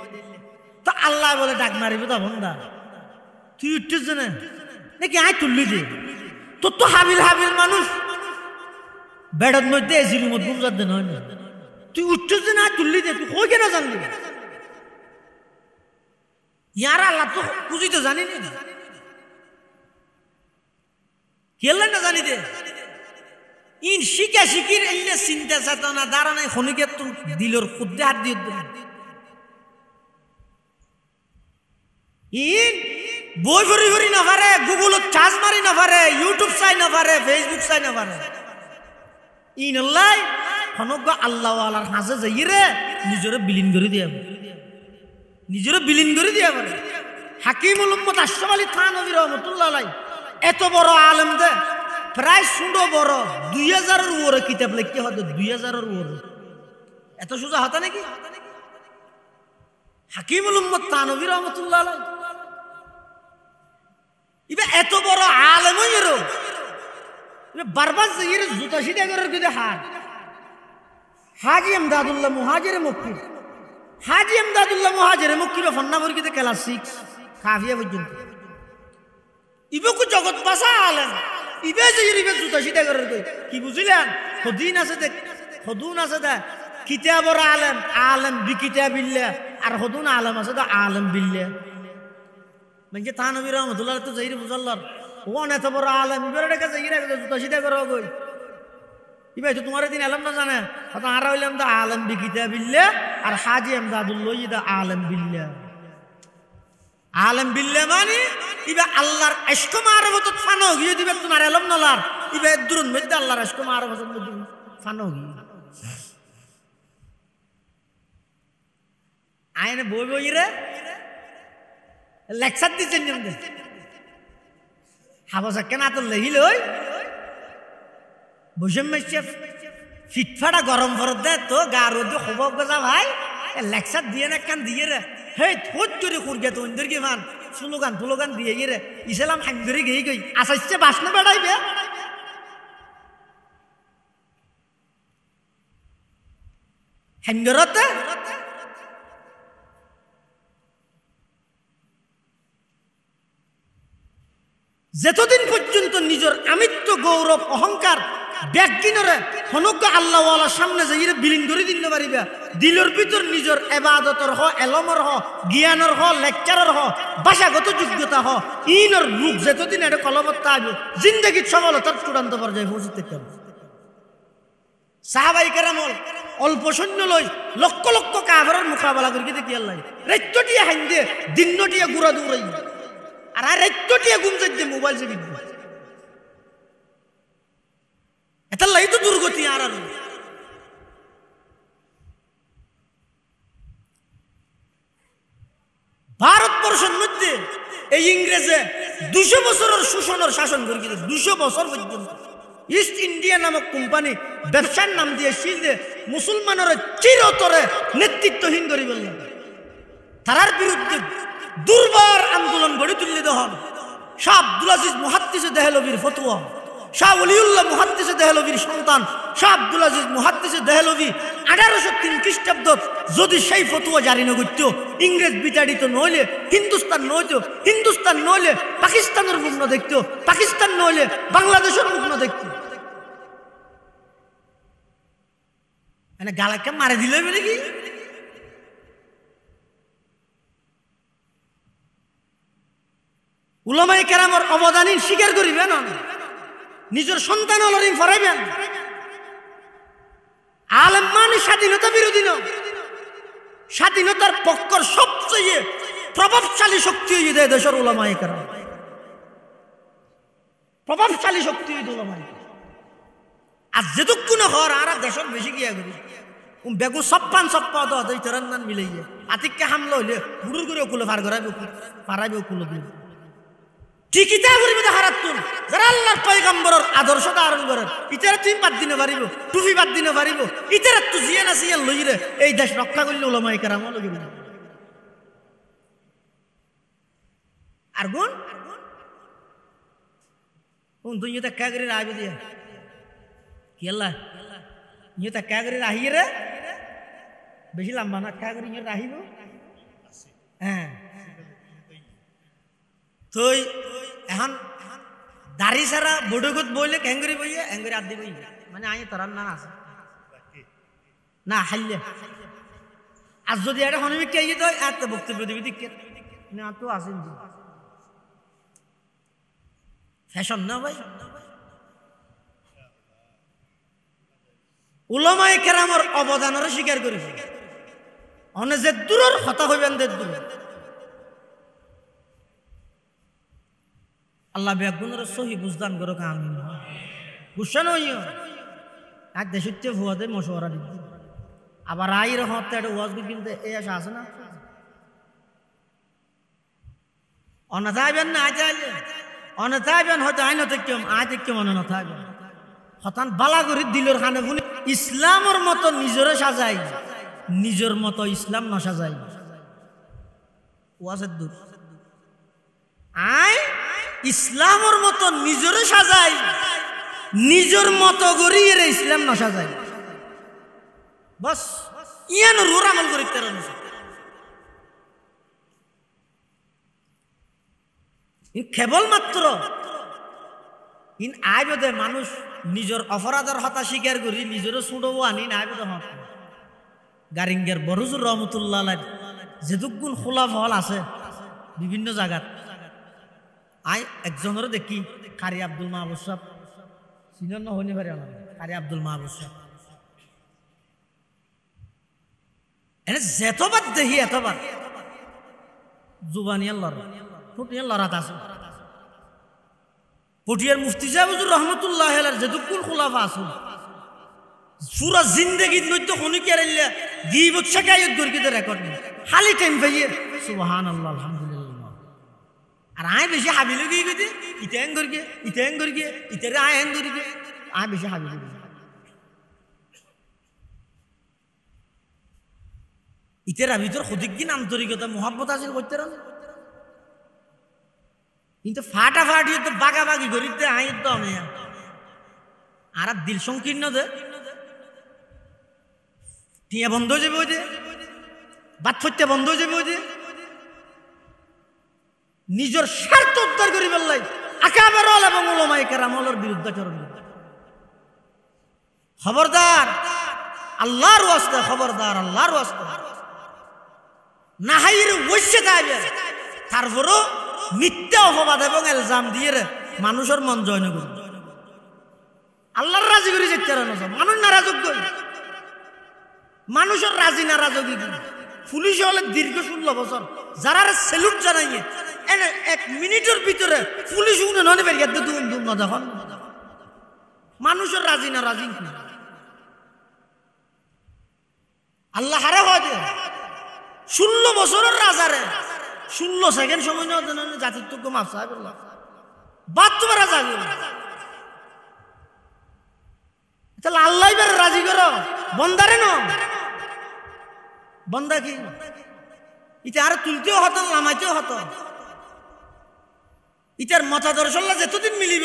তো আল্লাহ বলে ডাক মারিব তা বন্ধা তুই উঠছিস না নাকি আই তুললি দে তোর তো হাবিল হাবিল মানুষ বেড়ার মধ্যে এসি রুমত গুমজার দেন হয় না তুই উঠছিস না তুললি দে তুই কই কেন জানলি ইয়ার আল্লাহ তো বুঝি তো জানি না কেলে না জানি দে ইন শিকা শিকির এলে চিন্তা চেতনা দ্বারা নাই খনিকে তো দিলর খুদ্দে হাত দিয়ে ইন বই ভরি ভরি না পারে গুগলত চার্জ মারি না পারে ইউটিউব চাই না পারে ফেসবুক চাই না পারে ইন আল্লাহ খনক আল্লাহ আল্লাহর হাসে যাই রে নিজরে বিলীন করে দিয়া নিজের বিলীন করে দিয়া পারে। হাকিমুল উম্মত আশরাফ আলী থানভী রাহমাতুল্লাহ আলাইহি এত বড় আলেম দে প্রায় সুন্দর বড় 2000 এর উপরে কিতাব লিখতে হতো 2000 এর উপরে এত সোজা হতা নাকি হাকিমুল উম্মত থানভী রাহমাতুল্লাহ আলাইহি ইবে এত বড় আলেম হইরো ইবে বারবার জির জুতা সিধা করার কইতে হাজি আমদাদুল্লাহ মুহাজির মক্কি হাজি আমদাদুল্লাহ মুহাজির মক্কি ফন্না বর্গিতে ক্লাস 6 কাফিয়া পর্যন্ত ইবকু জগৎ বাসা আলেম ইবে জির ইবে জুতা সিধা করার কই কি বুঝিলেন হদিন আছে দেখ হদুন আছে দা কিতাবর আলেম আলেম বিকিতাবিল্লাহ আর হদুন আলেম আছে দা আলেম বিল্লাহ মানে থানভী রাহমাতুল্লাহ তো যাইরে বুঝাল্লার ও এত বড় আলেম ইবের কাছে যাইরে জুতা সিধা করো কই ইবাই তো তোমার দিন আলেম না জানে হয়তো আর হইলাম দা আলেম বিকিতাবিল্লাহ আর হাজি আমদাদুল্লাহ দা আলেম বিল্লাহ আলেম বিল্লাহ মানে ইবা আল্লাহর ইশক মারফত ফানো গিয়ে দিবে তোমার আলেম নলার ইবা দুরুন মধ্যে আল্লাহর ইশক মারফত ফানো গিয়ে আইনে বই বই রে লেকচার দিচ্ছেন যেমন হাবসা কেন তো লেহিল ওই বসে ফিটফাটা গরম ফরত দে তো গা রোদে খবর গজা ভাই লেকচার দিয়ে না কান দিয়ে রে হে থোট করে খুরগে তো অন্যের কি মান স্লোগান দিয়ে রে ইসলাম হাঙ্গরি গেই গই আসাইছে বাসনা বেড়াইবে হাঙ্গরতে যতদিন পর্যন্ত নিজ নিজের আমিত্ব গৌরব অহংকার ব্যাগিনরে হনক আল্লাহওয়ালার সামনে যাইরে বিলীন করে দিতে পারিবা দিলের ভিতর নিজের এবাদতর হ এলমর হ জ্ঞানর হ লেকচারর হ ভাষাগত যোগ্যতা হ ইনর রূপ যতদিন এটা কলবত্তা আসবে জিন্দগির সফলতার চূড়ান্ত পর্যায়ে পৌঁছতে পারবে সাহাবাই কেরামল অল্প সৈন্য লই লক্ষ লক্ষ কাফেরের মোকাবেলা করি দেখি আল্লাহ রাইত্যটিয়া হাইন দিয়ে দিনটিয়া গুড়া দৌড়াই আর রাইত্যটিয়া ঘুম যাই মোবাইল চেপি এটা লাই তো দুর্গতি আর ভারতবর্ষের মধ্যে এই ইংরেজে 200 বছরের শোষণের শাসন করে 200 বছর পর্যন্ত ইস্ট ইন্ডিয়া নামক কোম্পানি ব্যবসার নাম দিয়ে শিলদে মুসলমানের চিরতরে নেতৃত্বহীন করে বললেন তার বিরুদ্ধে দুর্বার আন্দোলন গড়ে তুললে দহন শাহ আব্দুল আজিজ মুহাদ্দিস দেহলভির ফতোয়া শাহ ওলিউল্লাহ মুহাদ্দিস দেহলভির সন্তান শাহ আব্দুল আজিজ মুহাদ্দিস দেহলভি 1803 খ্রিস্টাব্দ যদি সেই ফতোয়া জারি না করত ইংরেজ বিতাড়িত নইলে হিন্দুস্তান নইলে পাকিস্তানের মুখ না দেখতো পাকিস্তান নইলে বাংলাদেশের মুখ না দেখতো মানে গালাকে মারে দিল বলে কি উলামায়ে কেরামের অবদান স্বীকার করিবেন না নিজের সন্তান অলরিং ফরাইবেন আলেম মানে স্বাধীনতা বিরোধী নয় স্বাধীনতার পক্ষের সবচেয়ে প্রভাবশালী শক্তি হয়ে যায় দেশের উলামায়ে কেরাম প্রভাবশালী শক্তি হয়ে উলামায়ে কেরাম আর যেটুকু না হর আর দেশের বেশি গিয়া করি বেগু সপ্পান দই তেরান্নান মিলাইয়া আতিককে হামলা হইলে গুরুর করে কুলে পার করাইবে পারাইবে কুলে দিয়ে ঠিকিতা করিবে হারাতুন যারা আল্লাহর পয়গম্বরের আদর্শ ধারণ করেন ইতারা তুই বাদ দিনে পারিব টুপি বাদ দিনে পারিব ইতারা তো জিয়া না সিয়া লইরে এই দেশ রক্ষা করলে উলামায়ে কেরাম লইবে আর গুণ তুই এটা কাগরি রাইবে দিয়া কি আল্লাহ এটা কাগরি রাহিয়ে রে বেশি লম্বা না কাগরি রাহিব হ্যাঁ তুই এখন দাড়ি ছাড়া বড়গুত বইলে ক্যাঙ্গুরি বইয়ে অ্যাঙ্গুরি আদি বই মানে আই তোরার না আছে না হাইলে আর যদি এটা হনমিক কে তো এত বক্তব্য দিবি দিকে না তো আসেন ফ্যাশন না ভাই উলামায়ে কেরামের অবদানের স্বীকার করেছে অনে যে দূরের কথা হইবেন যে দূর আল্লাহ বেগুনের সহি বুঝদান করো আমি বুঝছে নইও আর দেশে ভুয়াতে মশওয়ারা দিত আবার আই রহতে একটা ওয়াজ কিন্তু এই আশা আছে না অনাথাইবেন না আজ আইলে অনাথাইবেন হয়তো আইন থেকে আয় থেকে মনে না থাকবেন হতান বালা করে দিলর খানে শুনি ইসলামের মতো নিজরে সাজাই নিজের মতো ইসলাম না সাজাই ওয়াজের দূর আয় ইসলামের মতো নিজরে সাজাই নিজের মতো গড়িয়ে ইসলাম না সাজাই বস ইয়ান রোর আমল করি তেরো কেবলমাত্র ইন আয় বোধে মানুষ নিজের অপরাধের হতা স্বীকার করি নিজেরও ছুটবো আনি না বোধে হত গারিঙ্গের বরুজুর রহমতুল্লাহ যেটুকুন খোলা ফল আছে বিভিন্ন জায়গাত আয় একজনের দেখি কারি আব্দুল মাহবুব সাহেব চিনেন না হইনি পারে কারি আব্দুল মাহবুব সাহেব এনে যেতবার দেখি এতবার জুবানিয়ার লড়া ফুটিয়ার লড়াত আছে পটিয়ার মুফতি সাহেব রহমতুল্লাহ যেটুকুন খোলাফা আছে পুরা জিন্দগি নইতো হনিকে রাইলা গিবত শাকায়ত গরকিতে রেকর্ড নেই খালি টাইম পাইয়ে সুবহানাল্লাহ আলহামদুলিল্লাহ আর আয় বেশি হাবিলে গিয়ে গেছে ইতেন গরকে ইতেরে আয় হেন গরকে আয় বেশি হাবিলে গিয়ে ইতেরা ভিতর সদিকদিন আন্তরিকতা মোহাব্বত আছে করতে রান কিন্তু ফাটাফাটি তো বাগাবাগি গরিতে আয় তো আমি আর দিল সংকীর্ণ দে টিয়া বন্ধ হয়ে যাবে ওই যে বাদ ফত্যা বন্ধ হয়ে যাবে ওই যে নিজের স্বার্থ উদ্ধার করি বললাই আকাবের এবং উলামায়ে কেরামের বিরুদ্ধাচরণ করবে। খবরদার আল্লাহর ওয়াস্তে, খবরদার আল্লাহর ওয়াস্তে নাহাইর ওইসে যাইবে, তারপরও মিথ্যা অপবাদ এবং ইলজাম দিয়ে মানুষের মন জয় করবে। আল্লাহর রাজি করে যেতে মানুষ নারাজক, মানুষের রাজি নারাজক। পুলিশ হলে দীর্ঘ 16 বছর যারা সেলুট জানাইয়ে এনে 1 মিনিটের ভিতরে পুলিশ উনি বেরিয়ে দুম না যখন মানুষের রাজি নারাজি। আল্লাহ হারে হয় 16 বছরের রাজারে 16 সেকেন্ড সময় নেওয়ার জন্য জাতিত্ব মাফ সাহেব বাদ তোমার রাজা তাহলে আল্লাহ এবার রাজি করো বন্দারে ন বন্দা কি ইটা আর তুলতেও হতো নামাইতেও হতো। ইটার মতাদর্শ যেতদিন মিলিব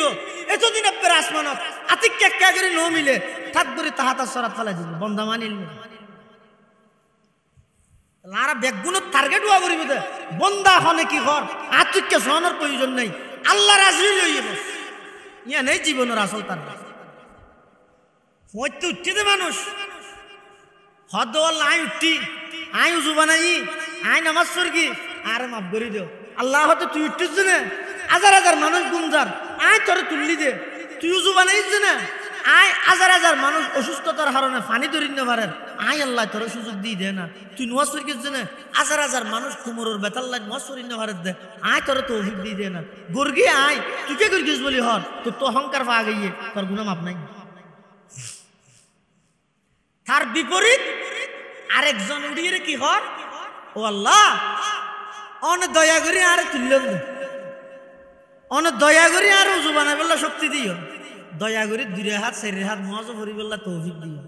এতদিন আপনার আসমানত আতিক কেকা করে ন মিলে থাকবরি তাহাতার সরাত ফেলা দিব বন্দা মানিল আর বেগুনের টার্গেট হওয়া করিব বন্দা হনে কি ঘর আতিককে সহনের প্রয়োজন নেই, আল্লাহ রাজি লইব ইয়া নেই জীবনের আসল তার হইতে উঠছে দে মানুষ হদ আই উঠি আই উজু বানাই আই নামাজ পড়ি আর মাফ করে দেও আল্লাহ হতে তুই উঠছিস না হাজার হাজার মানুষ গুমজার আয় তোরে তুললি দে তুই উজু বানাইছ না আয় হাজার হাজার মানুষ অসুস্থতার কারণে পানি ধরি না পারেন আয় আল্লাহ তোর সুযোগ দিয়ে দে না তুই নামাজ পড়িস না হাজার হাজার মানুষ কুমোরের বেতাল লাগ নামাজ পড়ি না পারে দে আয় তোর তৌফিক দিয়ে দে না গর্গি আয় তুই কে গর্গিস বলি হর তোর তো অহংকার পা গিয়ে তোর গুনাহ মাপ নাই। তার বিপরীত আরেকজন উড়িয়ে কি হর ও আল্লাহ অন দয়া করি আর তুললেন অন দয়া করি আর উজু বানাই বললা শক্তি দিও দয়া করি 2 হাত 4 হাত মজা ভরি বললা তৌফিক দিও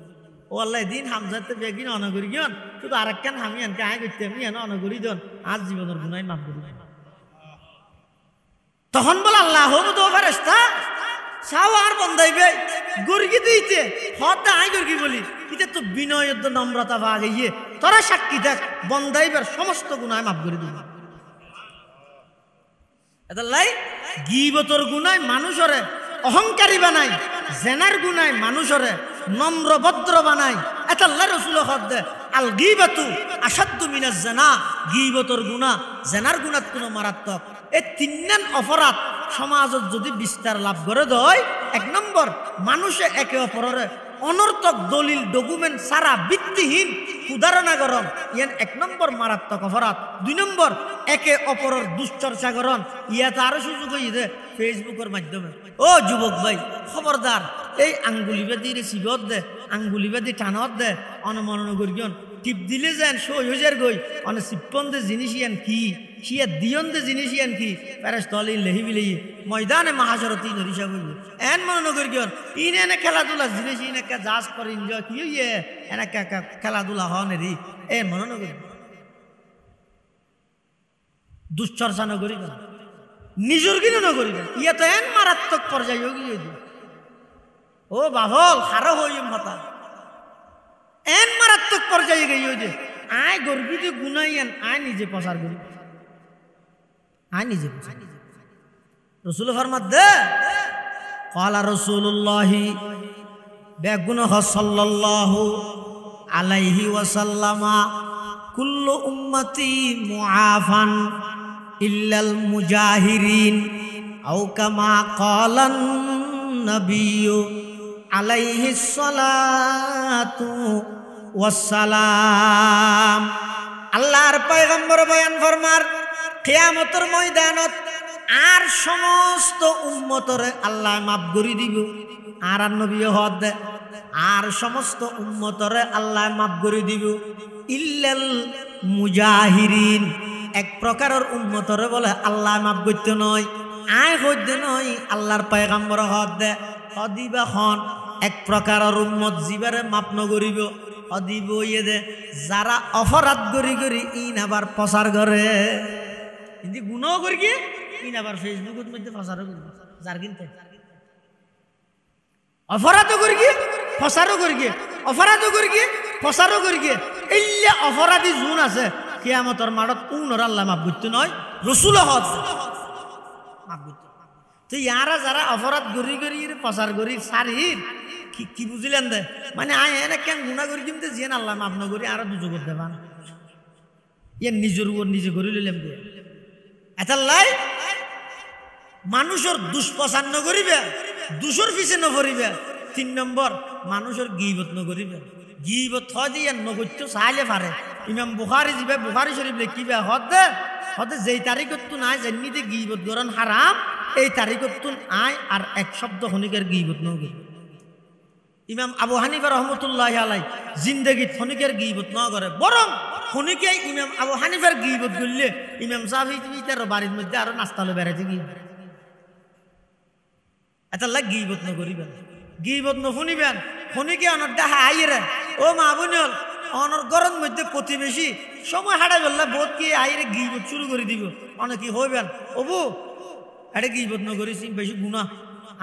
ও আল্লাহ দিন হামজাতে বেগিন অনগরি গিয়ন শুধু আরেকখান আমি আনকে আয় করতে আমি এনে অনগরি দিন আজ জীবনের গুনাহ মাফ করি। তখন বল আল্লাহ হবু তো ফেরেশতা সাও আর বন্দাইবে গর্গি দিতে হত আয় গর্গি বলি এটা তো বিনয়ের নম্রতা ভাগ ইয়ে তোরা সাক্ষী দেখ বন্দাইবার সমস্ত গুনাহ মাফ করে দিবে। এদাল্লাই গীবতর গুনাহ মানুষরে অহংকারী বানাই, জেনার গুনাহ মানুষরে নম্র ভদ্র বানাই। এতাল্লাহ রাসূল হদ আল গীবাতু আশাদ্দু মিনাজ জানা, গীবতর গুনাহ জেনার গুনাহ কোনো মারাত্মক। এই 3 অপরাধ সমাজত যদি বিস্তার লাভ করে দেয়, 1 নম্বর মানুষে একে অপরের অনর্থক দলিল ডকুমেন্ট সারা ভিত্তিহীন উদাহরণা গরম ইয়ান 1 নম্বর মারাত্মক অপরাধ। 2 নম্বর একে অপরের দুশ্চর্চা গরম ইয়াতে আরো সুযোগ হইছে ফেসবুকের মাধ্যমে। ও যুবক ভাই খবরদার এই আঙ্গুলিবাদী রেসিভত দে আঙ্গুলিবাদী টানত দে অনমনন করিয়ন টিপ দিলে যেন সই হইজার গই অন সিপ্পন দে জিনিস ইয়ান কি সিয়া দিয়ন দে জিনিস ইয়ান কি ফেরেশতা লেহি বিলি ময়দানে মাহাশরতি নরিশা হইব এন মনন করিয়ন ইন এনে খেলাধুলা জিনিস ইনে কা জাজ করে এনজয় কি হইয়ে এনে খেলাধুলা হন রে এন মনন করি দুশ্চর্চা ন করি নিজের কিনো ন করি ইয়া তো এন মারাত্মক পর্যায়ে গিয়ে ও বাহল হারো হইম হতা এন মারাত্মক পর্যায়ে গিয়ে যে আয় গর্বিত গুনাইয়ান আয় নিজে প্রচার করি আয় নিজে রসুল ফরমাত দে ক্বালা রাসূলুল্লাহি বেগুনহ সাল্লাল্লাহু আলাইহি ওয়াসাল্লামা কুল্লু উম্মতি মুআফান ইল্লাল মুজাহিরিন আও কামা ক্বালান নবিয়্যু আলাইহিস সালাতু ওয়াসসালাম। আল্লাহর পয়গম্বর বয়ান ফরমার কিয়ামতের ময়দানত আর সমস্ত উম্মতরে আল্লাহ মাফ করে দিব আর নবী হদ আর সমস্ত উম্মতরে আল্লাহ মাফ করে দিব ইল্লাল মুজাহিরিন এক প্রকারের উম্মতরে বলে আল্লাহ মাফ করতে নয় আয় হইতে নয় আল্লাহর পয়গম্বর হদ হদিবা খন এক প্রকারের উম্মত জীবারে মাফ নগরিব হদিব ইয়ে দে যারা অপরাধ করি করি ইন আবার প্রচার করে কিন্তু গুণও করি গিয়ে ইন আবার ফেসবুকের মধ্যে প্রচারও করি যার কিনতে অপরাধও করি গিয়ে প্রচারও করি গিয়ে অপরাধও করি গিয়ে প্রচারও করি গিয়ে এই অপরাধী জুন আছে কিয়ামতের মাঠত উনর আল্লাহ মাফ করতে নয় রসুল হদ মাফ করতে তো ইয়ারা যারা অপরাধ গড়ি গড়ি প্রচার করি সারির কি বুঝিলেন দে মানে আয় এনে কেন গুণা করি কিন্তু জিয়ান আল্লাহ মাফ না করি আরো দুজো করতে পান ইয়ে নিজের উপর নিজে করি লইলাম দিয়ে এতাল্লাই মানুষের দুষ্প্রচার নকরিবে দুশোর পিছে নপরিবে 3 নম্বর মানুষের গীবত নকরিবে গীবত হয় দিয়ে নগত্য চাইলে পারে ইমাম বুখারী যাবে বুখারী শরীফ লিখিবে হদে যেই তারিখত তো নাই জানিতে গীবত গরণ হারাম এই তারিখত তো আয় আর এক শব্দ খনিকের গীবত নগরি ইমাম আবু হানিফা রহমতুল্লাহ আলাই জিন্দেগিত খনিকের গীবত ন করে বরং খনিকে ইমাম আবু হানিফার গীবত করলে ইমাম শাফিঈ তার বাড়ির মধ্যে আরো নাস্তালো বেড়াইতে গিয়ে এটা লাগ গীবত নকরিবেন গীবত নশুনিবেন খনিকে অনর দেখা আইরে ও মা বোনল অনর গরম মধ্যে প্রতিবেশী সময় হাঁটাই বললে বোধ কি আইরে গীবত শুরু করে দিব অনেক হইবেন অবু এটা গীবত নকরিস বেশি গুণা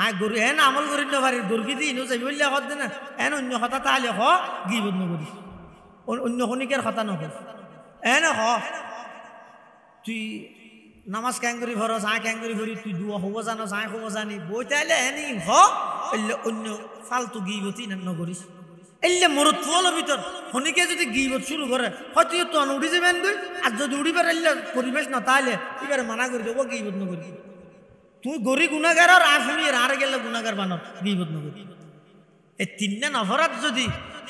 আয় গরু এন আমল করি না পারি গরুকে দিই নো যাই বললে হত না এন অন্য কথা তাহলে হ গীবত নকরিস অন্য খনিকের কথা নকর এন হ তুই নামাজ ক্যাঙ্গরি ভরস আয় ক্যাঙ্গরি ভরি তুই দুয়া হব জানো আয় হব জানি বই তাইলে এনি হ এলে অন্য ফালতু গীবতই নকরিস এলে মরত ফুয়ালোর ভিতর খনিকে যদি গীবত শুরু করে হয়তো তো উঠি যাবেন গই আর যদি উঠিবার এলে পরিবেশ না তাহলে এবারে মানা করে দেবো গীবত নকরি তুই গরি গুণাগার আর শুনিয়ে আর গেলে গুণাগার বানর গীবত নকরি এই 3 অপরাধ যদি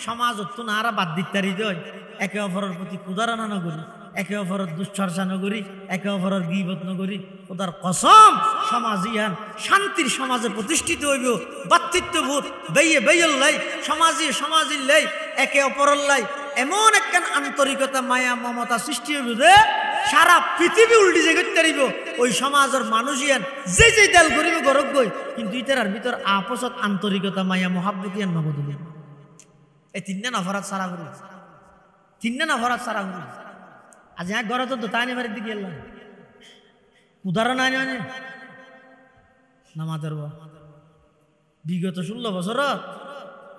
সমাজত তো না বাদ দিতারি দেয় একে অপরের প্রতি কুদারানা নগরী একে অপরের দুশ্চর্চা নগরী একে অপরের গীবত নগরী ওদের কসম সমাজ ইয়ান শান্তির সমাজে প্রতিষ্ঠিত হইব ভাতৃত্ববোধ বেয়ে বেয়ল্লাই সমাজের লাই একে অপরের লাই এমন একখান আন্তরিকতা মায়া মমতা সৃষ্টি হইব যে সারা পৃথিবী উল্টি যে করতে পারিব ওই সমাজের মানুষ ইয়ান যে দল করিব গরক গই কিন্তু ইতার ভিতর আপসত আন্তরিকতা মায়া মহাব্বত ইয়ান নবদল এই 3 অপরাধ সারা করি 3 অপরাধ সারা করি আজ এক ঘরে তো তাই বাড়ির দিকে এলাম উদাহরণ আনি মানে নামাজের বিগত 16 বছর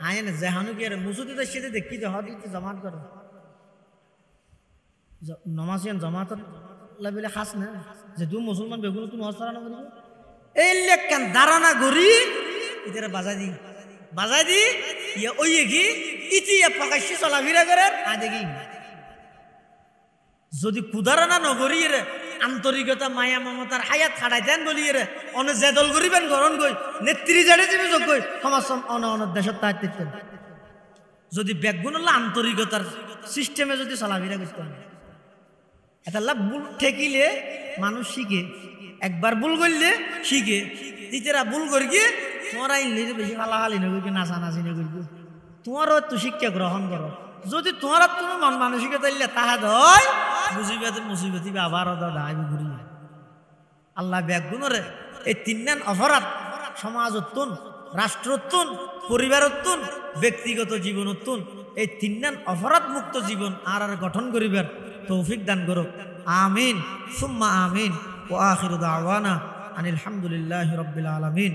আয় না যেহানু কি মুসুদিদের সাথে দেখি যে হদিতে জমাত করো নমাজ জমাত লাবিলে খাস না যে তুই মুসলমান বেগুন তুমি হস্তারানো করিব এই লেখান দাঁড়ানা গড়ি এদের বাজাই দি ইয়ে ওই কি ইতি প্রকাশ্যে চলাফেরা করে আজে কি যদি কুদারানা নগরী রে আন্তরিকতা মায়া মমতার হায়াত খাড়াই দেন বলি রে অনেক জেদল করিবেন গরণ গই নেত্রী জাড়ে যাবে যোগ্য সমাজ অনেক দেশের দায়িত্ব যদি ব্যাগুন হল আন্তরিকতার সিস্টেমে যদি চলাফেরা করতে হয় এটা লাভ ভুল ঠেকিলে মানুষ শিখে একবার ভুল করলে শিখে দ্বিতীয়রা ভুল করি গিয়ে তোমরা ইংলিশে বেশি হালাহালি নগরী নাচানাচি নগরী তোমারও একটু শিক্ষা গ্রহণ করো যদি তোমার তুমি মন মানসিকতা তাহা দয় বুঝিবে মুসিবতি আবার ঘুরি আল্লাহ ব্যাগুণরে এই 3 অপরাধ সমাজত্তুন রাষ্ট্রত্তুন পরিবারত্তুন ব্যক্তিগত জীবনত্তুন এই 3 অপরাধ মুক্ত জীবন আর গঠন করিবার তৌফিক দান করো আমিন সুম্মা আমিন ওয়া আখিরু দাওয়ানা আনিল হামদুলিল্লাহি রাব্বিল আলামিন।